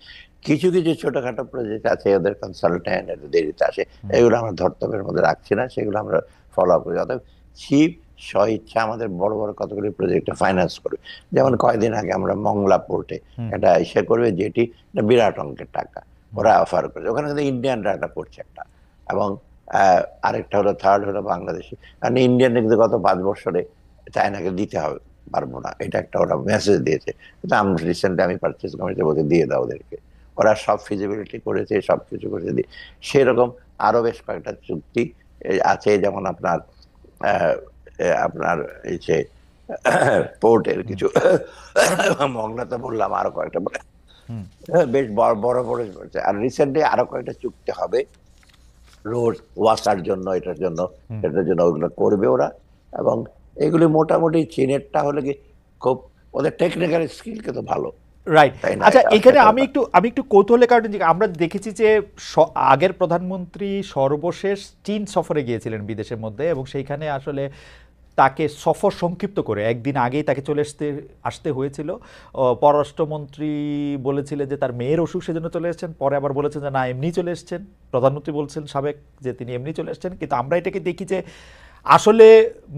কিছু কিছু ছোটখাটো প্রজেক্ট আছে, ওদের কনসালটেন্ট এদের দেরিতে আসে, হুম এগুলো আমরা ধর্তব্যের মধ্যে রাখছি না, সেগুলো আমরা ফলো আপ করি। অর্থাৎ চিপ স্বইচ্ছা আমাদের বড় বড় কতগুলি প্রজেক্ট ফাইন্যান্স করবে। যেমন হুম কয়েকদিন আগে আমরা মংলা পোর্টে হুম একটা ইসে করবে, যেটি একটা বিরাট অঙ্কের টাকা হুম ওরা অফার করেছে। ওখানে কিন্তু ইন্ডিয়ানরা একটা করছে একটা, এবং আরেকটা হলো, থার্ড হলো বাংলাদেশি। কারণ ইন্ডিয়ান কিন্তু গত 5 বছরে চায়নাকে দিতে হবে, পারবো না, এটা একটা ওরা মেসেজ দিয়েছে। কিন্তু আমি রিসেন্টলি আমি পারচেজ কমিটি বলতে দিয়ে দাও ওদেরকে, ওরা সব ফিজিবিলিটি করেছে, সবকিছু করেছে দিয়ে। সেরকম আরো বেশ কয়েকটা চুক্তি আছে, যেমন আপনার আহ, আপনার এই যে পোর্টের হুম কিছু মংলা তো বললাম, আরো কয়েকটা হুম বেশ বড় বড় বড়। আর রিসেন্টলি আরো কয়েকটা চুক্তি হবে রোড ওয়াসার জন্য, হুম। এটার জন্য ওগুলো করবে ওরা। এবং এগুলি মোটামুটি চীনেরটা হলে কি, খুব ওদের টেকনিক্যাল স্কিল কিন্তু ভালো, রাইট। তাই না? আচ্ছা, এখানে সেটা আমি একটু কৌতূহলের কারণে আমরা দেখেছি যে আগের প্রধানমন্ত্রী সর্বশেষ চীন সফরে গিয়েছিলেন বিদেশের মধ্যে, এবং সেইখানে আসলে তাকে সফর সংক্ষিপ্ত করে একদিন আগেই তাকে চলে আসতে হয়েছিল। পররাষ্ট্রমন্ত্রী বলেছিলেন যে তার মেয়ের অসুখ সেজন্য চলে এসেছেন, পরে আবার বলেছেন যে না এমনি চলে এসেছেন। প্রধানমন্ত্রী বলছেন সাবেক যে তিনি এমনি চলে এসেছেন, কিন্তু আমরা এটাকে দেখি যে আসলে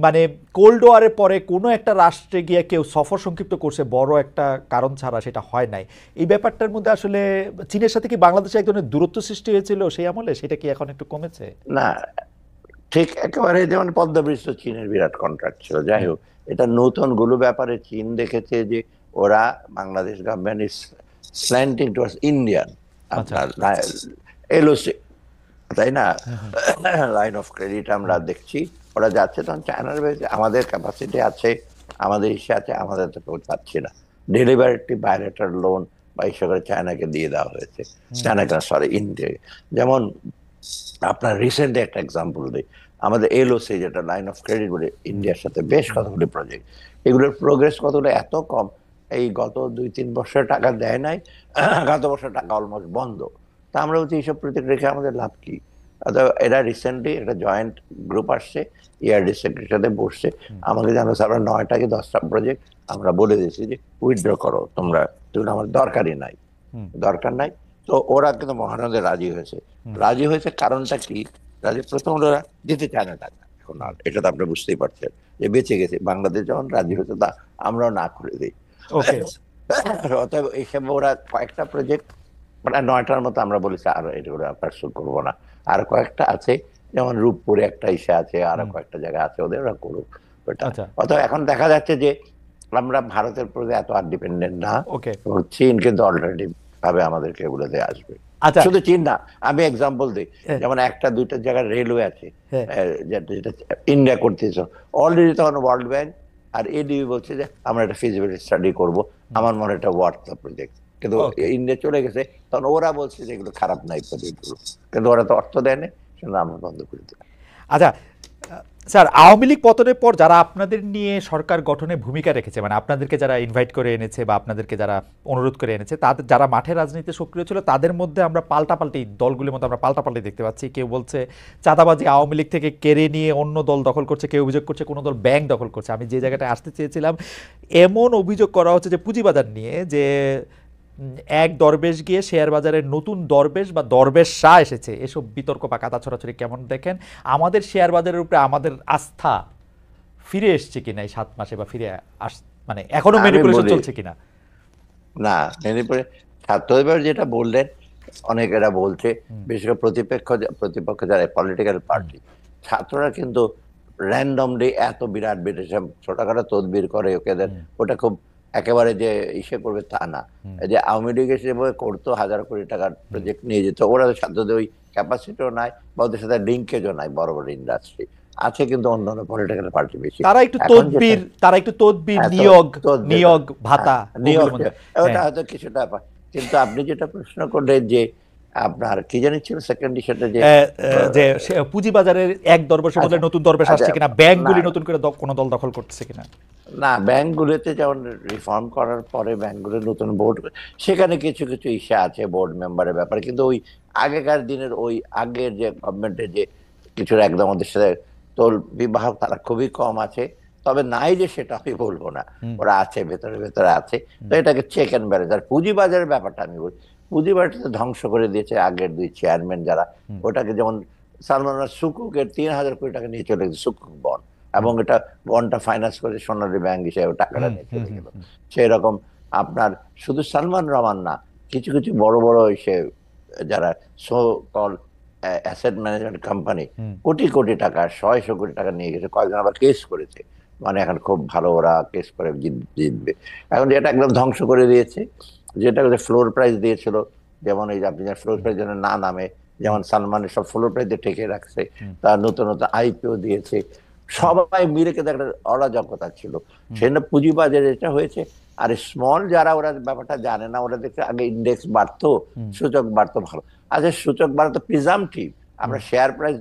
মানে কোল্ড ওয়ারের পরে কোনো একটা রাষ্ট্রে গিয়ে কেউ সফর সংক্ষিপ্ত করছে বড় একটা কারণ ছাড়া, সেটা হয় নাই। এই ব্যাপারটার মধ্যে আসলে চীনের সাথে কি বাংলাদেশে এক ধরনের দূরত্ব সৃষ্টি হয়েছিল সেই আমলে, সেটা কি এখন একটু কমেছে? না, ঠিক একেবারে যেমন পদ্মা চীনের বিরাট কন্ট্রাক্ট ছিল, যাই হুম হোক, এটা নতুন গুলো ব্যাপারে চীন দেখেছে যে ওরা, Bangladesh government is slanting towards Indian আচ্ছা। আপনার এলওসি, তাই না? হুম হুম লাইন অফ ক্রেডিট আমরা হুম দেখছি ওরা যাচ্ছে, তখন চায়নার বেশি আমাদের ক্যাপাসিটি আছে, আমাদের ইসে আছে, আমাদের তো কেউ পাচ্ছি না। ডেলিভারি বায়োলেটার লোন বা ইসে করে চায়নাকে দিয়ে দেওয়া হয়েছে, হুম চায়নাকে সরি ইন্ডিয়া। যেমন আপনার রিসেন্ট একটা এক্সাম্পল দিই, আমাদের এলওসি যেটা লাইন অফ ক্রেডিট বলে হুম ইন্ডিয়ার সাথে বেশ হুম কতগুলি প্রজেক্ট, এগুলোর প্রোগ্রেস কতগুলো এত কম, এই গত 2-3 বছর টাকা দেয় নাই, গত বছর টাকা অলমোস্ট বন্ধ। তা আমরা বলছি এইসব প্রজেক্ট রেখে আমাদের লাভ কি? অর্থাৎ এরা রিসেন্টলি একটা জয়েন্ট গ্রুপ আসছে, ইয়ারডি সেক্রেটারির সাথে বসছে, হুম আমাকে জানাচ্ছে আমরা 9টা কি 10টা প্রজেক্ট আমরা বলে দিয়েছি যে উইথড্র করো তোমরা, এগুলো আমার দরকারই নাই, হুম দরকার নাই। তো ওরা কিন্তু মহানন্দে রাজি হয়েছে। হুম রাজি হয়েছে কারণটা কি? রাজি প্রথম ওরা দিতে চায় না টাকা, এখন আর এটা তো আপনি বুঝতেই পারছেন যে বেঁচে গেছে বাংলাদেশ যখন রাজি হুম। হয়েছে, তা আমরাও না করে দিই। ওকে। অতএব এইসব ওরা কয়েকটা প্রজেক্ট, মানে 9টার মতো আমরা বলেছি আর এগুলো পার্সু করবো না, আর কয়েকটা আছে, যেমন রূপপুরে একটা ইসে আছে, আরো হুম। কয়েকটা জায়গা আছে, ওদের ওরা করুক ওটা। আচ্ছা। অতএব এখন দেখা যাচ্ছে যে আমরা ভারতের প্রতি এত আর ডিপেন্ডেন্ট না, ওকে। এবং চীন কিন্তু অলরেডি ভাবে আমাদেরকে এগুলোতে আসবে। আচ্ছা। শুধু চীন না, আমি এক্সাম্পল দিই, হ্যাঁ যেমন একটা দুইটা জায়গায় রেলওয়ে আছে, হ্যাঁ। যেটা যেটা ইন্ডিয়া করতেছে অলরেডি, তখন ওয়ার্ল্ড ব্যাংক আর এডিবি বলছে যে আমরা একটা ফিজিবিলিটি স্টাডি করব, হুম। আমার মনে একটা ওয়ার্থ প্রজেক্ট, কিন্তু ওকে। ইন্ডিয়া চলে গেছে, তখন ওরা বলছে যে এগুলো খারাপ নাই প্রজেক্টগুলো, কিন্তু ওরা তো অর্থ দেয় না, সেজন্য আমরা বন্ধ করে দিলাম। আচ্ছা, স্যার, আওয়ামী লীগ পতনের পর যারা আপনাদের নিয়ে সরকার গঠনে ভূমিকা রেখেছে, মানে আপনাদেরকে যারা ইনভাইট করে এনেছে বা আপনাদেরকে যারা অনুরোধ করে এনেছে, তাদের যারা মাঠে রাজনীতিতে সক্রিয় ছিল, তাদের মধ্যে আমরা পাল্টাপাল্টি দলগুলির মধ্যে আমরা পাল্টাপাল্টি দেখতে পাচ্ছি। কেউ বলছে চাঁদাবাজি আওয়ামী লীগ থেকে কেড়ে নিয়ে অন্য দল দখল করছে, কেউ অভিযোগ করছে কোনো দল ব্যাংক দখল করছে। আমি যে জায়গাটায় আসতে চেয়েছিলাম, এমন অভিযোগ করা হচ্ছে যে পুঁজিবাজার নিয়ে, যে এক দরবেশ গিয়ে শেয়ার বাজারের নতুন দরবেশ বা দরবেশ শাহ এসেছে, এসব বিতর্ক বা কাদা ছড়াছড়ি কেমন দেখেন? আমাদের শেয়ার বাজারের উপরে আমাদের আস্থা ফিরে এসছে কিনা এই 7 মাসে, বা ফিরে আস মানে এখনো আমি ম্যানিপুলেশন বলি, চলছে কিনা? না, মেদিনীপুরে ছাত্র এবার যেটা বললেন, অনেকেরা বলছে, হুম বিশেষ করে প্রতিপক্ষ যারা পলিটিক্যাল হুম পার্টি, ছাত্ররা কিন্তু র্যান্ডমলি এত বিরাট বিদেশে ছোটখাটো তদবির করে ওকেদের, হুম ওটা খুব একেবারে যে ইসে করবে তা না। এই যে আওয়ামী লীগ হিসেবে করতো 1000 কোটি টাকার প্রজেক্ট নিয়ে যেত, ওরা সাথে ওই ক্যাপাসিটিও নাই বা ওদের সাথে লিঙ্কেজও নাই বড় বড় ইন্ডাস্ট্রি আছে, কিন্তু অন্যান্য পলিটিক্যাল পার্টি বেশি। এখন যেটা তারা একটু তদবির, হ্যাঁ, নিয়োগ ভাতা, নিয়োগ ওগুলো ওটা হয়তো কিছুটা কিন্তু আপনি যেটা প্রশ্ন করলেন যে আপনার কি জানি ছিল সেকেন্ড ইস্যুটা যে যে পুঁজিবাজারের এক দরবেশের বদলে নতুন দরবেশ আসছে কিনা, ব্যাংকগুলি নতুন করে কোন দল দখল করতেছে কিনা। না, ব্যাংকগুলোতে যেমন রিফর্ম করার পরে ব্যাংকগুলোর নতুন বোর্ড, সেখানে কিছু কিছু ইস্যু আছে বোর্ড মেম্বারের ব্যাপারে, কিন্তু ওই আগেকার দিনের ওই আগের যে গভর্নমেন্টের যে কিছু একদম ওদের সাথে তোল বিবাহ তারা খুবই কম আছে। তবে নাই যে সেটা আমি বলবো না, ওরা আছে, ভেতরে ভেতরে আছে। তো এটাকে চেক অ্যান্ড ব্যালেন্স। আর পুঁজিবাজারের ব্যাপারটা আমি বলি, পুঁজিবাজারটা ধ্বংস করে দিয়েছে আগের দুই চেয়ারম্যান যারা। ওটাকে যেমন সালমান সুকুকের 3000 কোটি টাকা নিয়ে চলে গেছে সুকুক বন্ড, এবং এটা বন্ডটা ফাইন্যান্স করে সোনালী ব্যাংক হিসেবে টাকাটা নিয়ে চলে গেল। সেই রকম আপনার শুধু সালমান রহমান না, কিছু কিছু বড় বড় এসে যারা so call asset management company crore crore টাকা, 100 কোটি টাকা নিয়ে গেছে, কয়েকজন আবার কেস করেছে, মানে এখন খুব ভালো ওরা কেস করে জিতবে। এখন যেটা একদম ধ্বংস করে দিয়েছে, যেটা ফ্লোর প্রাইস দিয়েছিল, যেমন এই যে আপনি ফ্লোর প্রাইস যেন না নামে, যেমন সালমানের সব ফ্লোর প্রাইস দিয়ে ঠেকে রাখছে, তার নতুন নতুন আইপিও দিয়েছে, সবাই মিলে কিন্তু একটা অরাজকতা ছিল। সেটা পুঁজিবাজারে এটা হয়েছে। আর স্মল যারা, ওরা ব্যাপারটা জানে না, ওরা দেখছে আগে ইন্ডেক্স বাড়তো, সূচক বাড়তো, ভালো। আচ্ছা, সূচক বাড়তো প্রিজামটিভ, আমরা শেয়ার প্রাইস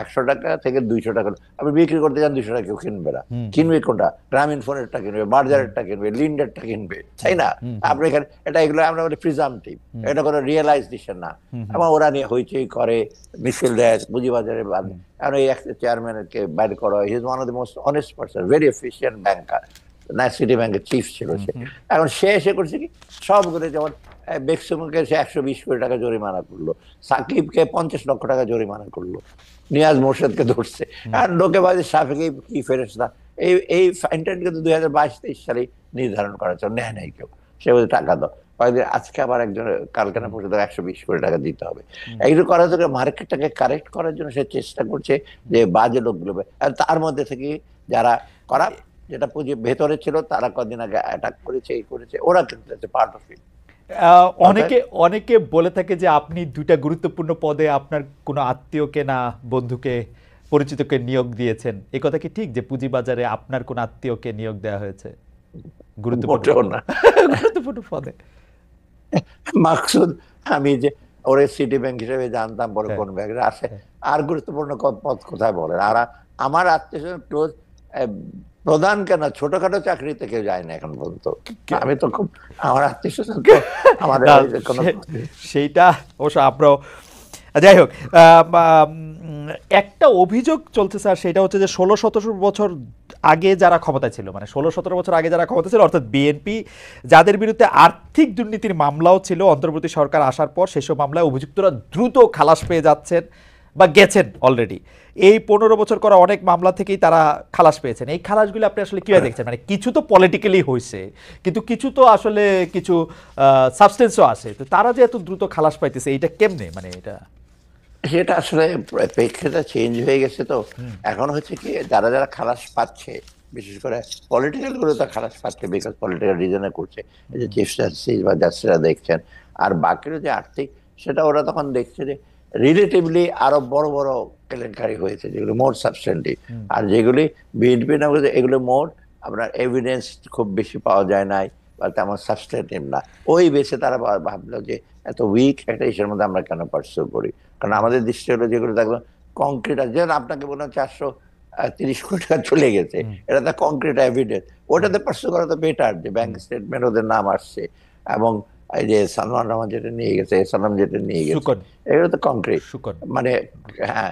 100 টাকা থেকে 200 টাকা আপনি বিক্রি করতে যান, 200 টাকা কেউ কিনবে না। কিনবে কোনটা? গ্রামীণ ফোনেরটা কিনবে, বার্জারেরটা কিনবে, লিন্ডেরটা কিনবে, তাই না? আপনি এখানে এগুলো আমরা বলি প্রিজামটিভ, এটা কোনো রিয়েলাইজেশন না। এবং ওরা নিয়ে হইচই করে, মিছিল দেয়, পুঁজিবাজারে বাঁধে। এখন এই চেয়ারম্যানকে বাইরে করা হয়, he is one of the most honest person, very efficient banker, city ব্যাংকের চিফ ছিল সে। এখন সে এসে করছে কি, সবগুলো যেমন বেক্সিমকে সে 120 কোটি টাকা জরিমানা করলো, সাকিবকে 50 লক্ষ টাকা জরিমানা করলো, নিয়াজ মোর্শেদকে ধরছে। আর লোকে বাজে সাফেকে কি ফেরেস্তা, এই ফাইনটা কিন্তু 2022-23 সালে নির্ধারণ করার জন্য নেয় নাই কেউ। সে বলছে টাকা দাও, কয়েকদিন আজকে আবার একজন কালকে না পর্যন্ত 120 কোটি টাকা দিতে হবে। এইগুলো করার জন্য মার্কেটটাকে কারেক্ট করার জন্য সে চেষ্টা করছে যে বাজে লোকগুলো, আর তার মধ্যে থেকে যারা করা যেটা পুঁজি ভেতরে ছিল তারা কদিন আগে অ্যাটাক করেছে, এই করেছে, ওরা কিন্তু পার্ট অফ ইট। অনেকে বলে থাকে যে আপনি দুইটা গুরুত্বপূর্ণ পদে আপনার কোনো আত্মীয়কে না বন্ধুকে পরিচিতকে নিয়োগ দিয়েছেন, এই কথা কি ঠিক যে পুঁজিবাজারে আপনার কোন আত্মীয়কে নিয়োগ দেওয়া হয়েছে গুরুত্বপূর্ণ পদে? মাকসুদ আমি যে ওরে সিটি ব্যাংক হিসেবে জানতাম, বড় কোন ব্যাংকে আসে, আর গুরুত্বপূর্ণ পদ কোথায় বলেন? আর আমার আত্মীয় ক্লোজ প্রধান কেন, ছোটখাটো চাকরিতে কেউ যায় না এখন পর্যন্ত। আমি তো খুব আমার আত্মীয় স্বজন আমাদের সেইটা অবশ্য আপনার। যাই হোক, একটা অভিযোগ চলছে স্যার, সেটা হচ্ছে যে 16-17 বছর আগে যারা ক্ষমতায় ছিল, মানে 16-17 বছর আগে যারা ক্ষমতা ছিল, অর্থাৎ বিএনপি, যাদের বিরুদ্ধে আর্থিক দুর্নীতির মামলাও ছিল, অন্তর্বর্তী সরকার আসার পর সেসব মামলায় অভিযুক্তরা দ্রুত খালাস পেয়ে যাচ্ছেন বা গেছেন অলরেডি। এই 15 বছর করা অনেক মামলা থেকেই তারা খালাস পেয়েছেন। এই খালাসগুলো আপনি আসলে কিভাবে দেখছেন? মানে কিছু তো পলিটিক্যালি হয়েছে, কিন্তু কিছু তো আসলে কিছু সাবস্টেন্সও আছে, তো তারা যে এত দ্রুত খালাস পাইতেছে, এইটা কেমনে? মানে সেটা আসলে প্রেক্ষিতটা চেঞ্জ হয়ে গেছে। তো এখন হচ্ছে কি, যারা যারা খালাস পাচ্ছে, বিশেষ করে পলিটিক্যাল গুলো তো খালাস পাচ্ছে বিকজ পলিটিক্যাল রিজনে করছে, এই যে চিফ জাস্টিস বা জাস্টিসরা দেখছেন। আর বাকির যে আর্থিক, সেটা ওরা তখন দেখছে যে রিলেটিভলি আরো বড় বড় কেলেঙ্কারি হয়েছে, যেগুলো মোর সাবস্টেন্টিভ। আর যেগুলি বিএনপি না, এগুলো মোর আপনার এভিডেন্স খুব বেশি পাওয়া যায় নাই বা তেমন সাবস্টেন্টিভ না, ওই বেসে তারা ভাবলো যে এত উইক একটা ইস্যুর মধ্যে আমরা কেন পার্সু করি। কারণ আমাদের দৃষ্টি হলো যেগুলো দেখবো কংক্রিট আছে, যেন আপনাকে বললাম 430 কোটি টাকা চলে গেছে, এটা তো কংক্রিট এভিডেন্স, ওটাতে পার্সু করা তো বেটার, যে ব্যাংক স্টেটমেন্ট ওদের নাম আসছে, এবং এই যে সালমান রহমান যেটা নিয়ে গেছে, সালাম যেটা নিয়ে গেছে, এগুলো তো কংক্রিট, মানে হ্যাঁ,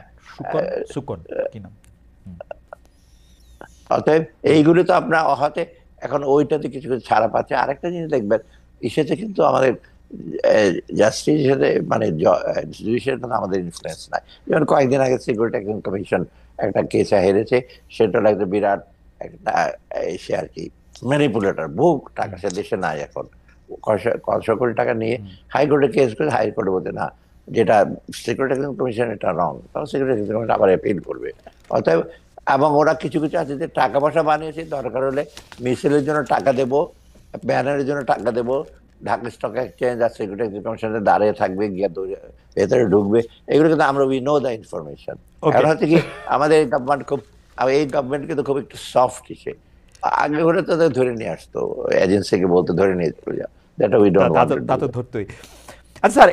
অতএব এইগুলো তো আপনার হাতে এখন ওইটাতে কিছু কিছু ছাড়া পাচ্ছে। আরেকটা জিনিস দেখবেন, ইসেতে কিন্তু আমাদের জাস্টিস হিসেবে মানে জুডিশিয়াল আমাদের ইনফ্লুয়েন্স নাই। যেমন কয়েকদিন আগে সিকিউরিটি কমিশন একটা কেসে হেরেছে, সেটা একটা বিরাট একটা এসে আর কি ম্যানিপুলেটর, বুক টাকা সে দেশে নাই এখন, 100 কোটি টাকা নিয়ে হাইকোর্টে কেস করে, হাইকোর্টে বলতে না, যেটা সিকিউরিটি কমিশন এটা রং, তখন সিকিউরিটি কমিশন আবার অ্যাপিল করবে। অতএব এবং ওরা কিছু কিছু আছে যে টাকা পয়সা বানিয়েছে, দরকার হলে মিছিলের জন্য টাকা দেবো, ব্যানারের জন্য টাকা দেবো, ঢাকা স্টক এক্সচেঞ্জ আর সিকিউরিটি কমিশনে দাঁড়িয়ে থাকবে, গিয়ে ভেতরে ঢুকবে, এগুলো কিন্তু আমরা উই নো দ্য ইনফরমেশন। ওকে। এখন হচ্ছে কি আমাদের এই গভর্নমেন্ট খুব, এই গভর্নমেন্ট কিন্তু খুব একটু সফট হিসে, আগে হলে তো তাদের ধরে নিয়ে আসতো, এজেন্সিকে বলতে ধরে নিয়ে চলে যাও, that we don't want to তা ডু। তো ধরতই। আচ্ছা স্যার,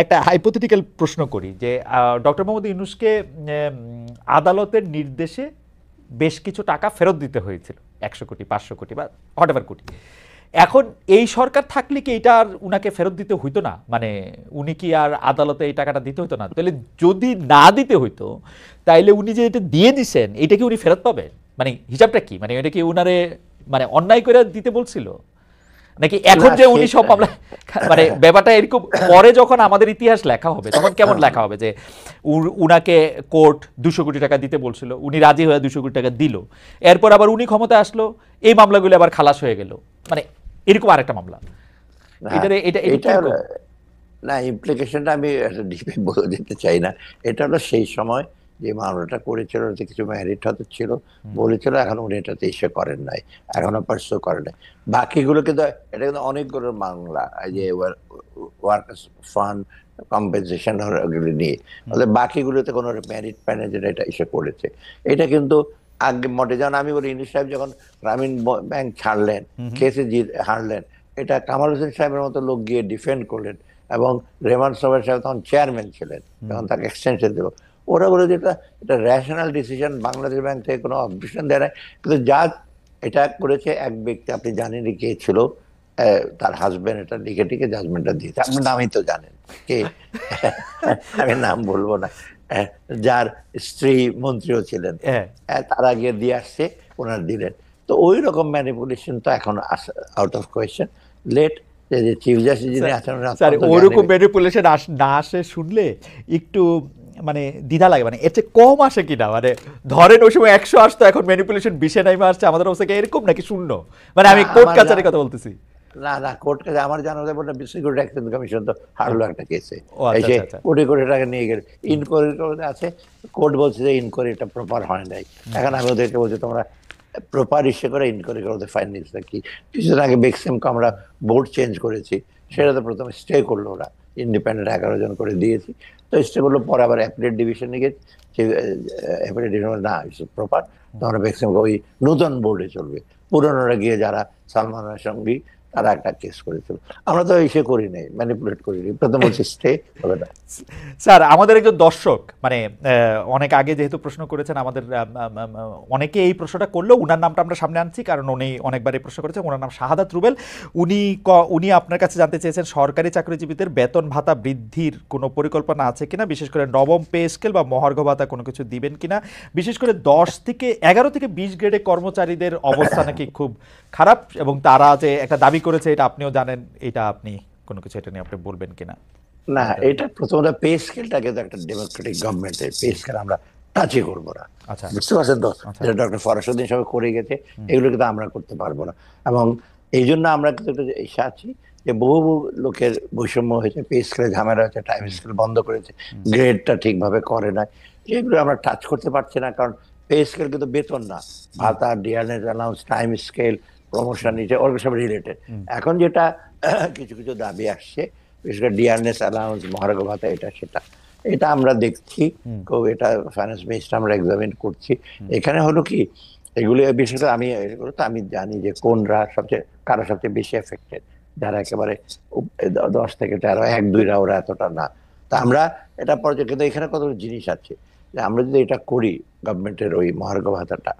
একটা হাইপোথেটিক্যাল প্রশ্ন করি যে ডক্টর মোহাম্মদ ইউনূসকে আদালতের নির্দেশে বেশ কিছু টাকা ফেরত দিতে হয়েছিল, 100 কোটি 500 কোটি বা হোয়াটএভার কোটি। এখন এই সরকার থাকলে কি এটা আর উনাকে ফেরত দিতে হইতো না? মানে উনি কি আর আদালতে এই টাকাটা দিতে হইতো না? তাহলে যদি না দিতে হইতো, তাইলে উনি যে এটা দিয়ে দিছেন এটা কি উনি ফেরত পাবেন? মানে হিসাবটা কি? মানে এটা কি উনারে মানে অন্যায় করে দিতে বলছিল, নাকি এখন না যে উনি সব মামলা মানে ব্যাপারটা এরকম পরে যখন আমাদের ইতিহাস লেখা হবে তখন কেমন লেখা হবে যে উনাকে কোর্ট 200 কোটি টাকা দিতে বলছিল, উনি রাজি হয়ে 200 কোটি টাকা দিল, এরপর আবার উনি ক্ষমতায় আসলো, এই মামলাগুলো আবার খালাস হয়ে গেল, মানে এরকম আরেকটা মামলা। না এটা এটা এটা এটা কিরকম? না, ইমপ্লিকেশনটা আমি ডিপে বলে দিতে চাই না। এটা হলো সেই সময় যে মামলাটা করেছিল ওতে কিছু মেরিট হয়তো ছিল, বলেছিল, এখন উনি এটাতে ইসে করেন নাই, এখনো পার্সু করেন নাই। বাকিগুলো কিন্তু, এটা কিন্তু অনেকগুলো মামলা, এই যে ওয়ার্কার্স ফান্ড কম্পেনসেশন ওগুলো নিয়ে, তাহলে বাকিগুলোতে কোনো মেরিট প্যানে যেটা এটা ইসে করেছে, এটা কিন্তু আগে মোটে, যেমন আমি বলি ইউনূস সাহেব যখন গ্রামীণ ব্যাংক ছাড়লেন, কেসে হারলেন, এটা কামাল হোসেন সাহেবের মতো লোক গিয়ে ডিফেন্ড করলেন, এবং রেহমান সাহেব তখন চেয়ারম্যান ছিলেন, তখন তাকে এক্সটেনশন দিল। ওরা বলে যে এটা রেশনাল ডিসিশন, বাংলাদেশ ব্যাংক থেকে কোনো অবজেকশন দেয় নাই। কিন্তু যা এটা করেছে এক ব্যক্তি, আপনি জানেন কে ছিল, তার হাজবেন্ড এটা লিখে টিকে জাজমেন্টটা দিয়েছে, আপনি নামই তো জানেন কে, আমি নাম বলবো না, যার স্ত্রী মন্ত্রীও ছিলেন, হ্যাঁ তারা গিয়ে দিয়ে আসছে, ওনার দিলেন। তো ওই রকম ম্যানিপুলেশন তো এখন আউট অফ কোয়েশ্চেন। লেট যে চিফ জাস্টিস যিনি আছেন উনি স্যার, অত্যন্ত ওরকম জ্ঞানী। ম্যানিপুলেশন না আসে শুনলে একটু মানে দ্বিধা লাগে, মানে এর চেয়ে কম আসে কিনা, মানে ধরেন ওই সময় 100 আসতো, এখন ম্যানিপুলেশন 20-এ নাইমা আসছে, আমাদের অবস্থা কি এরকম নাকি শূন্য? মানে না আমি কোর্ট আমার কাছারির কথা বলতেছি। না না, কোর্ট কাছে আমার জানা যায় বলে সিকিউরিটি এক্সচেঞ্জ কমিশন তো হারলো একটা কেসে, ও আচ্ছা এসে আচ্ছা আচ্ছা। কোটি কোটি টাকা নিয়ে গেল, ইনকোয়ারি আছে, কোর্ট বলছে যে ইনকোয়ারিটা প্রপার হয় নাই। এখন আমি ওদেরকে বলছি তোমরা প্রপার ইস্যু করে ইনকোয়ারি করো, ফাইন্ডিংসটা কি। কিছুদিন আগে বেক্সিমকে আমরা বোর্ড চেঞ্জ করেছি, সেটা তো প্রথমে স্টে করলো ওরা, ইন্ডিপেন্ডেন্ট 11 জন করে দিয়েছি, তো স্টে করলো, পরে আবার অ্যাপিলেট ডিভিশনে গেছে, অ্যাপিলেট ডিভিশন না প্রপার, তোমরা বেক্সিমকে ওই নতুন বোর্ডে চলবে। পুরনোরা গিয়ে যারা সালমানের সঙ্গী, তারা একটা কেস করেছিল, আমরা তো ইসে করি নাই, ম্যানিপুলেট করিনি, প্রথম বলছি স্টে হবে না। স্যার, আমাদের একজন দর্শক মানে অনেক আগে যেহেতু প্রশ্ন করেছেন, আমাদের অনেকে এই প্রশ্নটা করলো, উনার নামটা আমরা সামনে আনছি কারণ উনি অনেকবার এই প্রশ্ন করেছেন। ওনার নাম শাহাদাত রুবেল। উনি আপনার কাছে জানতে চেয়েছেন সরকারি চাকরিজীবীদের বেতন ভাতা বৃদ্ধির কোনো পরিকল্পনা আছে কিনা, বিশেষ করে নবম পে স্কেল বা মহার্ঘ ভাতা কোনো কিছু দিবেন কিনা, বিশেষ করে 11 থেকে 20 গ্রেডে কর্মচারীদের অবস্থা নাকি খুব খারাপ, এবং তারা যে একটা দাবি করেছে এটা আপনিও জানেন, এটা আপনি কোনো কিছু এটা নিয়ে আপনি বলবেন কিনা? না, এটা প্রথমত পে স্কেলটা কিন্তু একটা ডেমোক্রেটিক গভর্নমেন্টের পে স্কেল আমরা টাচই করবো না, আচ্ছা বুঝতে পারছেন তো, আচ্ছা। যেটা ডক্টর ফরাসুদ্দিন সাহেব করে গেছে, এগুলো কিন্তু আমরা করতে পারবো না। এবং এই জন্য আমরা কিন্তু একটা এসে আছি যে বহু বহু লোকের বৈষম্য হয়েছে, পে স্কেলে ঝামেলা হয়েছে, টাইম স্কেল বন্ধ করেছে, গ্রেডটা ঠিকভাবে করে নাই, এগুলো আমরা টাচ করতে পারছি না, কারণ পে স্কেল কিন্তু বেতন না, ভাতা, dearness allowance, time scale, promotion, ওগুলো সব রিলেটেড। এখন যেটা কিছু কিছু দাবি আসছে, বিশেষ করে ডিয়ারনেস অ্যালাউন্স, মহার্ঘ ভাতা, এটা সেটা, এটা আমরা দেখছি, এটা ফাইন্যান্স মিনিস্টার আমরা এক্সামিন করছি। এখানে হলো কি, এগুলো বিশেষ করে এগুলো তো আমি জানি যে কোনরা কারা সবচেয়ে বেশি এফেক্টেড, যারা একেবারে 10 থেকে 13, 1-2রা, ওরা এতটা না। তা আমরা এটা পর্যায়ে, কিন্তু এখানে কতগুলো জিনিস আছে যে আমরা যদি এটা করি, গভর্নমেন্টের ওই মহার্ঘ ভাতাটা,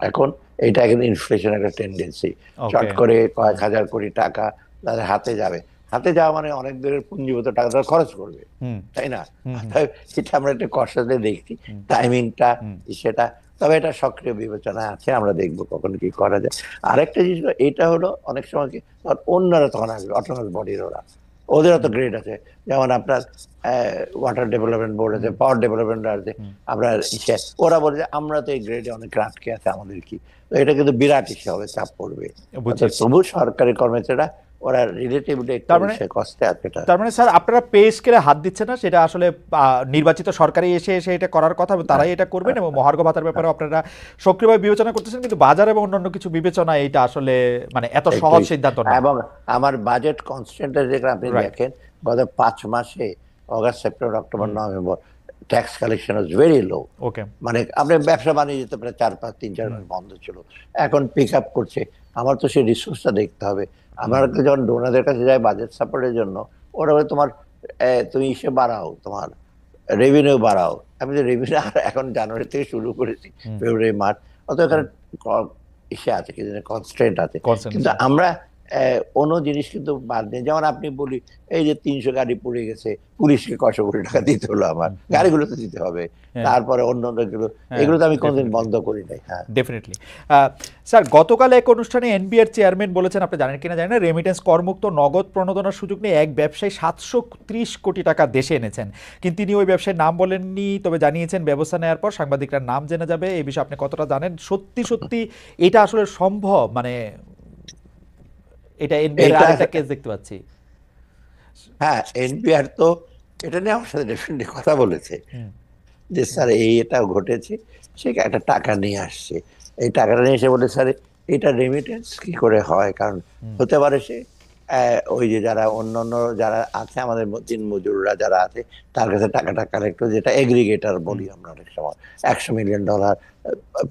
এখন এটা কিন্তু ইনফ্লেশন একটা টেন্ডেন্সি, চট করে কয়েক হাজার কোটি টাকা তাদের হাতে যাবে, হাতে যাওয়া মানে অনেক দূরের পুঞ্জীভূত টাকা তারা খরচ করবে, তাই না? এটা আমরা একটা কষ্টে দেখছি, টাইমিংটা সেটা, তবে এটা সক্রিয় বিবেচনায় আছে, আমরা দেখবো কখন কি করা যায়। আরেকটা জিনিস এটা হলো, অনেক সময় কি অন্যরা তখন আসবে, অটোনমাস বডির, ওদেরও তো গ্রেড আছে, যেমন আপনার ওয়াটার ডেভেলপমেন্ট বোর্ড আছে, পাওয়ার ডেভেলপমেন্ট আছে, আপনার ওরা বলে যে আমরা তো এই গ্রেডে অনেক আটকে আছে, আমাদের কি, তো এটা কিন্তু বিরাট ইস্যু হবে, চাপ পড়বে। তবু সরকারি কর্মচারীরা ওরা রিলেটিভলি একটু তার মানে কষ্টে আছে এটা। তার মানে স্যার আপনারা পে স্কেলে হাত দিচ্ছেন না, সেটা আসলে নির্বাচিত সরকারি এসে এসে এটা করার কথা, তারাই এটা করবেন, এবং মহার্ঘ ভাতার ব্যাপারে আপনারা সক্রিয়ভাবে বিবেচনা করতেছেন, কিন্তু বাজার এবং অন্যান্য কিছু বিবেচনা এটা আসলে মানে এত সহজ সিদ্ধান্ত না। এবং আমার বাজেট কনস্ট্যান্ট যেটা আপনি দেখেন গত 5 মাসে August September October November tax collection was very low. Okay, মানে আপনি ব্যবসা বাণিজ্য তো প্রায় 4-5-3-4 মাস বন্ধ ছিল, এখন পিক আপ করছে। আমার তো সেই রিসোর্সটা দেখতে হবে। আমার যখন ডোনারদের কাছে যায় বাজেট সাপোর্টের জন্য, ওরা বলে তোমার তুমি ইসে বাড়াও, তোমার রেভিনিউ বাড়াও। আমি যে রেভিনিউ এখন জানুয়ারি থেকে শুরু করেছি, ফেব্রুয়ারি মার্চ, অত এখানে ইসে আছে, কি কনস্ট্রেন্ট আছে। কিন্তু আমরা অন্য জিনিস কিন্তু বাদ নেই। যেমন আপনি বলি এই যে 300 গাড়ি পড়ে গেছে, পুলিশকে কয়শো কোটি টাকা দিতে হলো, আমার গাড়িগুলো তো দিতে হবে, তারপরে অন্য অন্যগুলো, এগুলো তো আমি কোনোদিন বন্ধ করি নাই। হ্যাঁ, ডেফিনেটলি। স্যার, গতকাল এক অনুষ্ঠানে এনবিআর চেয়ারম্যান বলেছেন, আপনি জানেন কিনা জানেন না, রেমিটেন্স করমুক্ত নগদ প্রণোদনার সুযোগ নিয়ে এক ব্যবসায়ী 730 কোটি টাকা দেশে এনেছেন, কিন্তু তিনি ওই ব্যবসায়ীর নাম বলেননি, তবে জানিয়েছেন ব্যবস্থা নেওয়ার পর সাংবাদিকরা নাম জেনে যাবে। এই বিষয়ে আপনি কতটা জানেন? সত্যি সত্যি এটা আসলে সম্ভব? মানে এটা এনবিআর আরেকটা কেস দেখতে পাচ্ছি। হ্যাঁ, এনবিআর তো এটা নিয়ে আমার সাথে ডেফিনেটলি কথা বলেছে যে স্যার এটা ঘটেছে। সে একটা টাকা নিয়ে আসছে, এই টাকাটা নিয়ে এসে বলে স্যার এটা রেমিটেন্স কি করে হয়, কারণ হতে পারে সে ওই যে যারা অন্যান্য যারা আছে আমাদের দিন মজুররা যারা আছে তার কাছে টাকাটা কালেক্ট করে, যেটা এগ্রিগেটর বলি আমরা অনেক সময়, $100 মিলিয়ন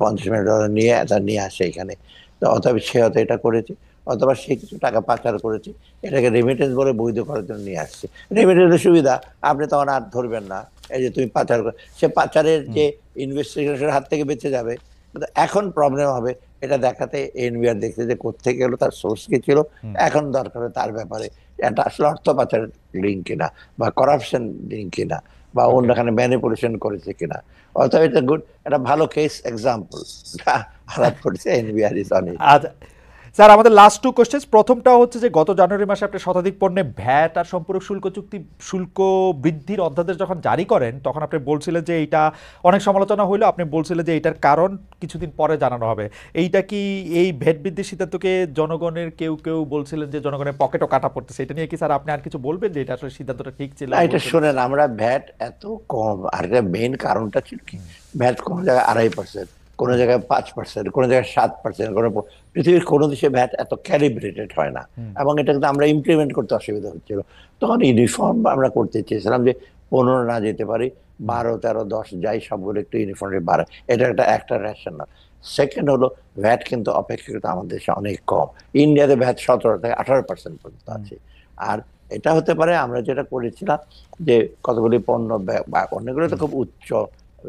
$50 মিলিয়ন নিয়ে তা নিয়ে আসে এখানে। তো অথবা সে হয়তো এটা করেছে, অথবা সে কিছু টাকা পাচার করেছে, এটাকে রেমিটেন্স বলে বৈধ করার জন্য নিয়ে আসছে। রেমিটেন্সের সুবিধা আপনি তখন আর ধরবেন না, এই যে তুমি পাচার, সে পাচারের যে ইনভেস্টিগেশনের হাত থেকে বেঁচে যাবে। কিন্তু এখন প্রবলেম হবে এটা দেখাতে, এনবিআর দেখতে যে কোত্থেকে গেলো, তার সোর্স কি ছিল, এখন দরকার তার ব্যাপারে এটা আসলে অর্থ পাচারের লিঙ্ক কিনা, বা করাপশন লিঙ্ক কিনা, বা অন্যখানে ম্যানিপুলেশন করেছে কিনা। অর্থাৎ এটা গুড, একটা ভালো কেস এক্সাম্পল আলাপ করছে এনবিআর ইজ অন ইট। আচ্ছা স্যার, আমাদের লাস্ট টু কোশ্চেন। প্রথমটা হচ্ছে যে গত জানুয়ারি মাসে আপনি শতাধিক পণ্যে ভ্যাট আর সম্পূরক শুল্ক বৃদ্ধির অধ্যাদেশ যখন জারি করেন, তখন আপনি বলছিলেন যে এইটা অনেক সমালোচনা হইলো, আপনি বলছিলেন যে এইটার কারণ কিছুদিন পরে জানানো হবে। এইটা কি এই ভ্যাট বৃদ্ধির সিদ্ধান্তকে জনগণের কেউ কেউ বলছিলেন যে জনগণের পকেটও কাটা পড়তেছে, এটা নিয়ে কি স্যার আপনি আর কিছু বলবেন যে এটা আসলে সিদ্ধান্তটা ঠিক ছিল? এটা শোনেন, আমরা ভ্যাট এত কম, আর এটা মেইন কারণটা ছিল কি, ভ্যাট কোনো জায়গায় 2.5%, কোনো জায়গায় 5%, কোনো জায়গায় 7%, কোনো পৃথিবীর কোনো দেশে ভ্যাট এত ক্যালিব্রেটেড হয় না, এবং এটা কিন্তু আমরা ইমপ্লিমেন্ট করতে অসুবিধা হচ্ছিল। তখন ইউনিফর্ম আমরা করতে চেয়েছিলাম যে 15 না যেতে পারি, 12, 13, 10 যাই সবগুলো একটু ইউনিফর্মে বাড়ায়, এটা একটা রেশনাল। সেকেন্ড হলো ভ্যাট কিন্তু অপেক্ষাকৃত আমাদের দেশে অনেক কম। ইন্ডিয়াতে ভ্যাট 17 থেকে 18% পর্যন্ত আছে। আর এটা হতে পারে আমরা যেটা করেছিলাম যে কতগুলি পণ্য বা অনেকগুলো তো খুব উচ্চ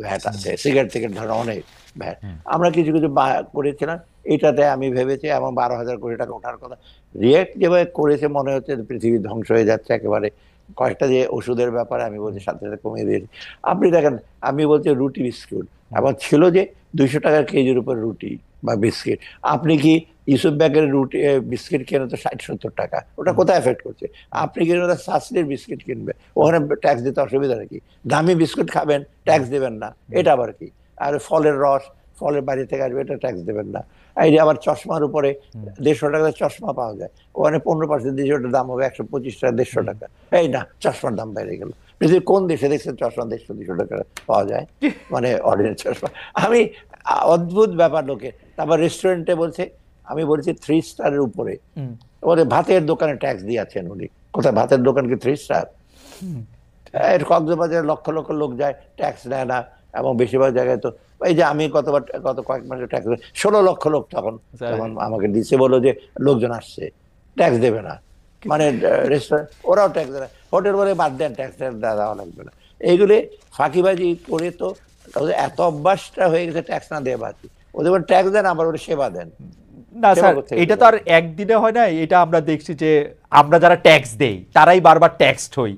ভ্যাট আছে, সিগারেট থেকে ধরো অনেক ভ্যাট, আমরা কিছু কিছু করেছিলাম। এটাতে আমি ভেবেছি এবং 12,000 কোটি টাকা ওঠার কথা। রিয়েক্ট যেভাবে করেছে মনে হচ্ছে পৃথিবী ধ্বংস হয়ে যাচ্ছে একেবারে। কয়েকটা যে ওষুধের ব্যাপারে আমি বলছি সাথে সাথে কমিয়ে দিয়েছি। আপনি দেখেন, আমি বলছি রুটি বিস্কুট, এবং ছিল যে 200 টাকার কেজির উপর রুটি বা বিস্কিট। আপনি কি ইউসুফ ব্যাগের রুটি বিস্কিট কেনে তো 60-70 টাকা, ওটা কোথায় এফেক্ট করছে? আপনি কিনে সাসলির বিস্কিট কিনবে, ওখানে ট্যাক্স দিতে অসুবিধা নাকি? দামি বিস্কুট খাবেন, ট্যাক্স দেবেন না, এটা আবার কি? আর ফলের রস, ফলের বাড়ি থেকে আসবে, এটা ট্যাক্স দেবেন না। এই যে আবার চশমার উপরে 150 টাকা চশমা পাওয়া যায়, ওখানে 15% দিয়ে ওটার দাম হবে 125 টাকা, 150 টাকা। এই না, চশমার দাম বেড়ে গেল। পৃথিবীর কোন দেশে দেখছেন চশমা 150-200 টাকা পাওয়া যায়, মানে অর্ডিনারি চশমা? আমি অদ্ভুত ব্যাপার লোকে। তারপর রেস্টুরেন্টে বলছে, আমি বলছি 3 স্টারের উপরে, ওদের ভাতের দোকানে ট্যাক্স দিয়েছেন উনি। কোথায় ভাতের দোকান কি 3 স্টার? কক্সবাজারে লক্ষ লক্ষ লোক যায়, ট্যাক্স নেয় না, এবং বেশিরভাগ জায়গায় তো এই যে আমি গত কয়েক মাসে ট্যাক্স 16 লক্ষ লোক তখন আমাকে দিচ্ছে, বললো যে লোকজন আসছে, ট্যাক্স দেবে না। মানে রেস্টুরেন্ট ওরাও ট্যাক্স দেয় না, হোটেল বলে বাদ দেন, ট্যাক্স দেওয়া লাগবে না। এইগুলি ফাঁকিবাজি করে তো এত অভ্যাসটা হয়ে গেছে ট্যাক্স না দেওয়া বাকি। ওদের ট্যাক্স দেন, আবার ওরা সেবা দেন। না স্যার, এটা তো আর একদিনে হয় না। এটা আমরা দেখছি যে আমরা যারা ট্যাক্স দেই তারাই বারবার ট্যাক্সড হই।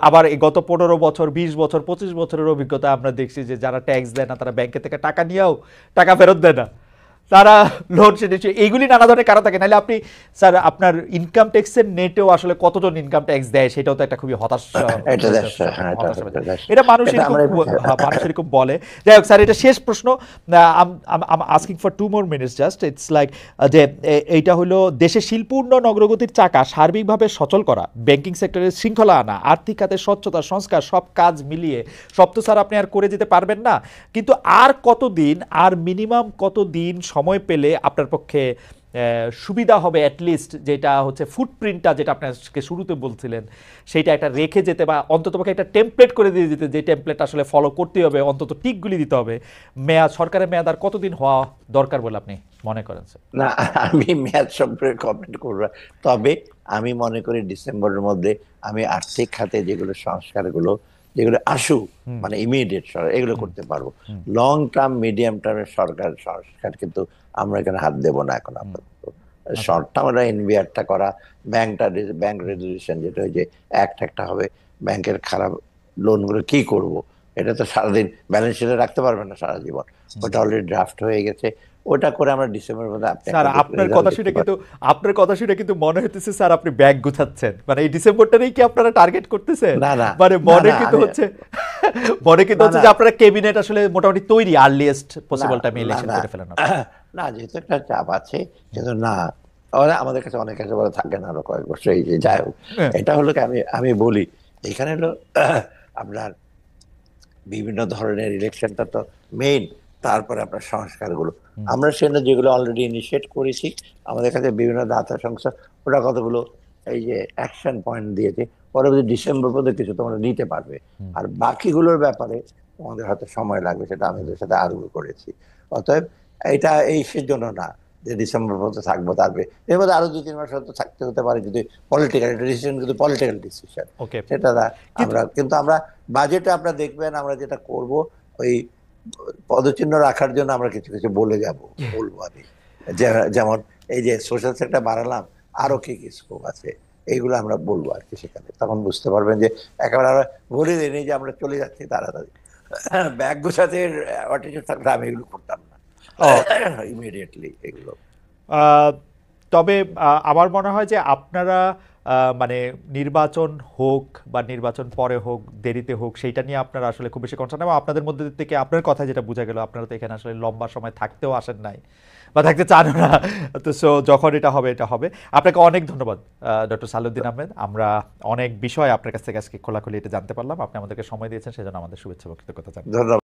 আবার গত 15 বছর, 20 বছর, 25 বছরের অভিজ্ঞতা আমরা দেখছি যে যারা ট্যাক্স দেয় না তারা ব্যাংকে থেকে টাকা নিয়েও টাকা ফেরত দেয় না। তারা লোডশেডিং, এইগুলি নানা ধরনের কারণ থাকে। নাহলে আপনি স্যার আপনার ইনকাম ট্যাক্সের নেটেও আসলে কতজন ইনকাম ট্যাক্স দেয় সেটাও তো একটা খুবই এটা দেশ, হ্যাঁ, এটা দেশ। এটা মানুষ এটা আমরা মানুষ এরকম বলে। যাই হোক স্যার, এটা শেষ প্রশ্ন, asking for 2 more minutes just. It's like যে এইটা হলো দেশে শিল্প উন্নয়ন অগ্রগতির চাকা সার্বিকভাবে সচল করা, ব্যাংকিং সেক্টরের শৃঙ্খলা আনা, আর্থিক খাতে স্বচ্ছতা, সংস্কার, সব কাজ মিলিয়ে সব তো স্যার আপনি আর করে যেতে পারবেন না, কিন্তু আর কতদিন, আর মিনিমাম কতদিন সময় পেলে আপনার পক্ষে সুবিধা হবে অ্যাটলিস্ট, যেটা হচ্ছে ফুটপ্রিন্টটা যেটা আপনাকে শুরুতে বলছিলেন সেইটা একটা রেখে যেতে, বা অন্ততপক্ষে একটা টেমপ্লেট করে দিয়ে দিতে, যে টেমপ্লেট আসলে ফলো করতে হবে, অন্তত টিকগুলি দিতে হবে। মেয়াদ, সরকারের মেয়াদ আর কতদিন হওয়া দরকার বলে আপনি মনে করেন স্যার? না, আমি মেয়াদ সম্পর্কে কমেন্ট করব না। তবে আমি মনে করি ডিসেম্বরের মধ্যে আমি আর্থিক খাতে যেগুলো সংস্কারগুলো যেগুলো আসুক, মানে ইমিডিয়েট এগুলো করতে পারবো। লং টার্ম মিডিয়াম টার্মের সরকার সংস্কার কিন্তু আমরা এখানে হাত দেবো না এখন আপাতত। শর্ট টার্ম এনবিআরটা করা, ব্যাংক রেজুলেশন যেটা ওই যে একটা হবে, ব্যাংকের খারাপ লোনগুলো কি করব, এটা তো সারাদিন ব্যালেন্স শিটে রাখতে পারবে না সারা জীবন। ওটা অলরেডি ড্রাফট হয়ে গেছে, ওটা করে আমরা ডিসেম্বরের মধ্যে স্যার আপনার কথা শুনে কিন্তু মনে হইতেছে স্যার আপনি ব্যাগ গুছাচ্ছেন, মানে এই ডিসেম্বরটারই কি আপনারা টার্গেট করতেছেন? না না, মানে মনে কিন্তু হচ্ছে যে আপনারা ক্যাবিনেট আসলে মোটামুটি তৈরি, আর্লিয়েস্ট পসিবল টাইমে ইলেকশন করে ফেলেন না, যেহেতু একটা চাপ আছে, কিন্তু না আমাদের কাছে অনেক একেবারে থাকে না আরো কয়েক বছর। এই যে যাই হোক, এটা হলো কি আমি বলি, এখানে হলো আপনার বিভিন্ন ধরনের ইলেকশনটা তো মেইন, তারপরে আপনার সংস্কারগুলো আমরা সেটা যেগুলো অলরেডি ইনিশিয়েট করেছি, আমাদের কাছে বিভিন্ন দাতা সংস্থা ওরা কতগুলো এই যে অ্যাকশন পয়েন্ট দিয়েছে, পরবর্তী ডিসেম্বর পর্যন্ত কিছু তোমরা নিতে পারবে। আর বাকিগুলোর ব্যাপারে তোমাদের হয়তো সময় লাগবে, সেটা আমাদের সাথে আর্গুমেন্ট করেছি। অতএব এটা এই সেজন্য না যে ডিসেম্বর পর্যন্ত থাকবো, তারপরে এর মধ্যে আরো 2-3 মাস হয়তো থাকতে হতে পারে, যদি পলিটিক্যাল ডিসিশন, কিন্তু পলিটিক্যাল ডিসিশন সেটা আমরা বাজেটে আপনারা দেখবেন আমরা যেটা করব, ওই পদচিহ্ন রাখার জন্য আমরা কিছু কিছু বলবো আমি, যেমন এই যে সোশ্যাল সেক্টর বাড়ালাম, আরো কি কি স্কোপ আছে, এইগুলো আমরা বলবো আর কি। সেখানে তখন বুঝতে পারবেন যে একেবারে আমরা বলে দিই যে আমরা চলে যাচ্ছি তাড়াতাড়ি, ব্যাগ গোছাতে থাকলে আমি এগুলো করতাম না ইমিডিয়েটলি এগুলো। তবে আমার মনে হয় যে আপনারা মানে নির্বাচন হোক বা নির্বাচন পরে হোক, দেরিতে হোক, সেইটা নিয়ে আপনারা আসলে খুব বেশি কনসার্ন, এবং আপনাদের মধ্যে থেকে আপনার কথা যেটা বোঝা গেল, আপনারা তো এখানে আসলে লম্বা সময় থাকতেও আসেন নাই বা থাকতে চান না। তো সো যখন এটা হবে এটা হবে। আপনাকে অনেক ধন্যবাদ ডক্টর সালাউদ্দিন আহমেদ। আমরা অনেক বিষয় আপনার কাছ থেকে আজকে খোলাখুলি এটা জানতে পারলাম। আপনি আমাদেরকে সময় দিয়েছেন, সেজন্য আমাদের শুভেচ্ছা ও কৃতজ্ঞতা জানাই। ধন্যবাদ।